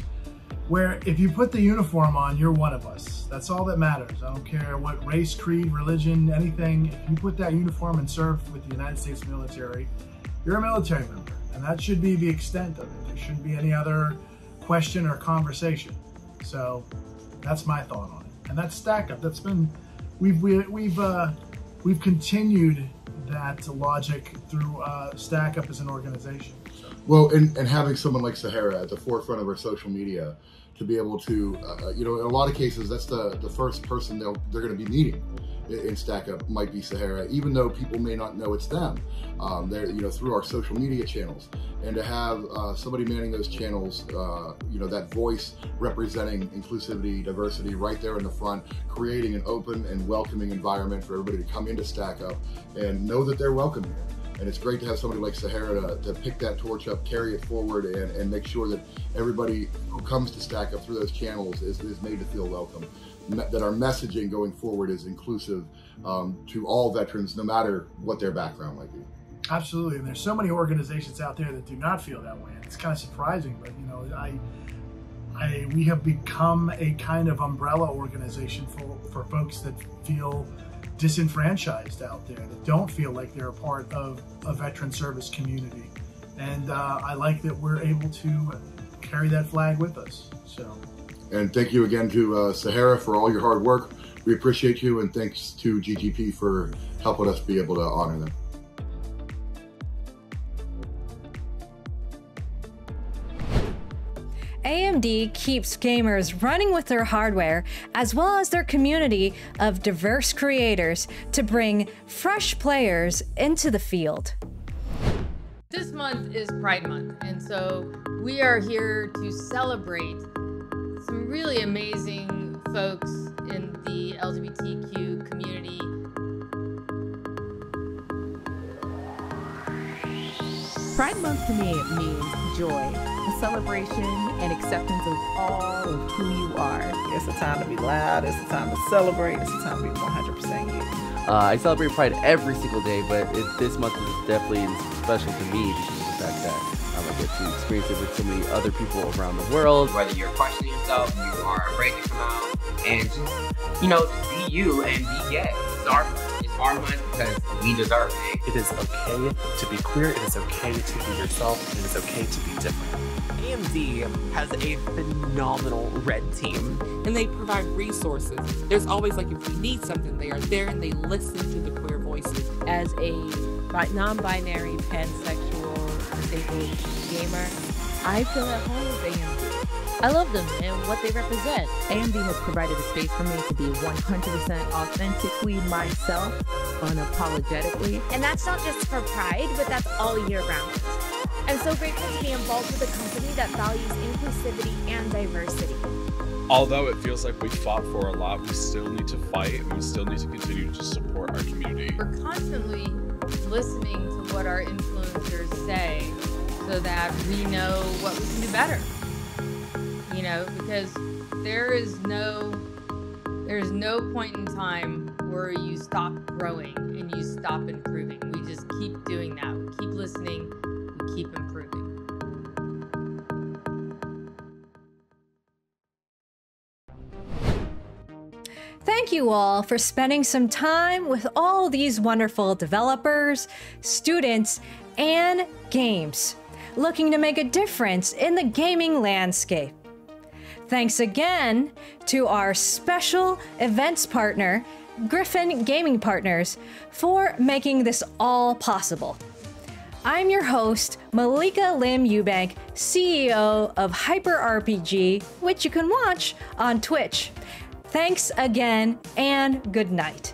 where if you put the uniform on, you're one of us. That's all that matters. I don't care what race, creed, religion, anything. If you put that uniform and serve with the United States military, you're a military member. And that should be the extent of it. There shouldn't be any other question or conversation. So that's my thought on it. And that's Stack Up. That's been, we've continued that logic through Stack Up as an organization. Well, and having someone like Sahara at the forefront of our social media to be able to, you know, in a lot of cases, that's the first person they're going to be meeting in Stack Up might be Sahara, even though people may not know it's them. They're, you know, through our social media channels, and to have somebody manning those channels, you know, that voice representing inclusivity, diversity, right there in the front, creating an open and welcoming environment for everybody to come into Stack Up and know that they're welcome here. And it's great to have somebody like Sahara to pick that torch up, carry it forward, and make sure that everybody who comes to Stack Up through those channels is made to feel welcome. That our messaging going forward is inclusive to all veterans, no matter what their background might be. Absolutely, and there's so many organizations out there that do not feel that way. It's kind of surprising, but you know, we have become a kind of umbrella organization for folks that feel disenfranchised out there, that don't feel like they're a part of a veteran service community. And I like that we're able to carry that flag with us. So. And thank you again to Sahara for all your hard work. We appreciate you, and thanks to GGP for helping us be able to honor them. AMD keeps gamers running with their hardware, as well as their community of diverse creators to bring fresh players into the field. This month is Pride Month, and so we are here to celebrate some really amazing folks in the LGBTQ community. Pride Month to me means joy, a celebration and acceptance of all of who you are. It's a time to be loud, it's a time to celebrate, it's a time to be 100% you. I celebrate Pride every single day, but this month is definitely special to me because of the fact that I get to experience it with so many other people around the world. Whether you're questioning yourself, you are ready to come out, and just, you know, just be you and be gay. It's our month because we deserve it. It is okay to be queer, it is okay to be yourself, and it is okay to be different. AMD has a phenomenal red team, and they provide resources. There's always, like, if you need something, they are there and they listen to the queer voices. As a non-binary, pansexual, disabled gamer, I feel at home with AMD. I love them and what they represent. AMD has provided a space for me to be 100% authentically myself, unapologetically. And that's not just for Pride, but that's all year round. I'm so grateful to be involved with a company that values inclusivity and diversity. Although it feels like we fought for a lot, we still need to fight, and we still need to continue to support our community. We're constantly listening to what our influencers say so that we know what we can do better. You know, because there is no point in time where you stop growing and you stop improving. We just keep doing that. We keep listening. We keep improving. you all for spending some time with all these wonderful developers, students, and games looking to make a difference in the gaming landscape. Thanks again to our special events partner, Griffin Gaming Partners, for making this all possible. I'm your host, Malika Lim Eubank, CEO of Hyper RPG, which you can watch on Twitch. Thanks again, and good night.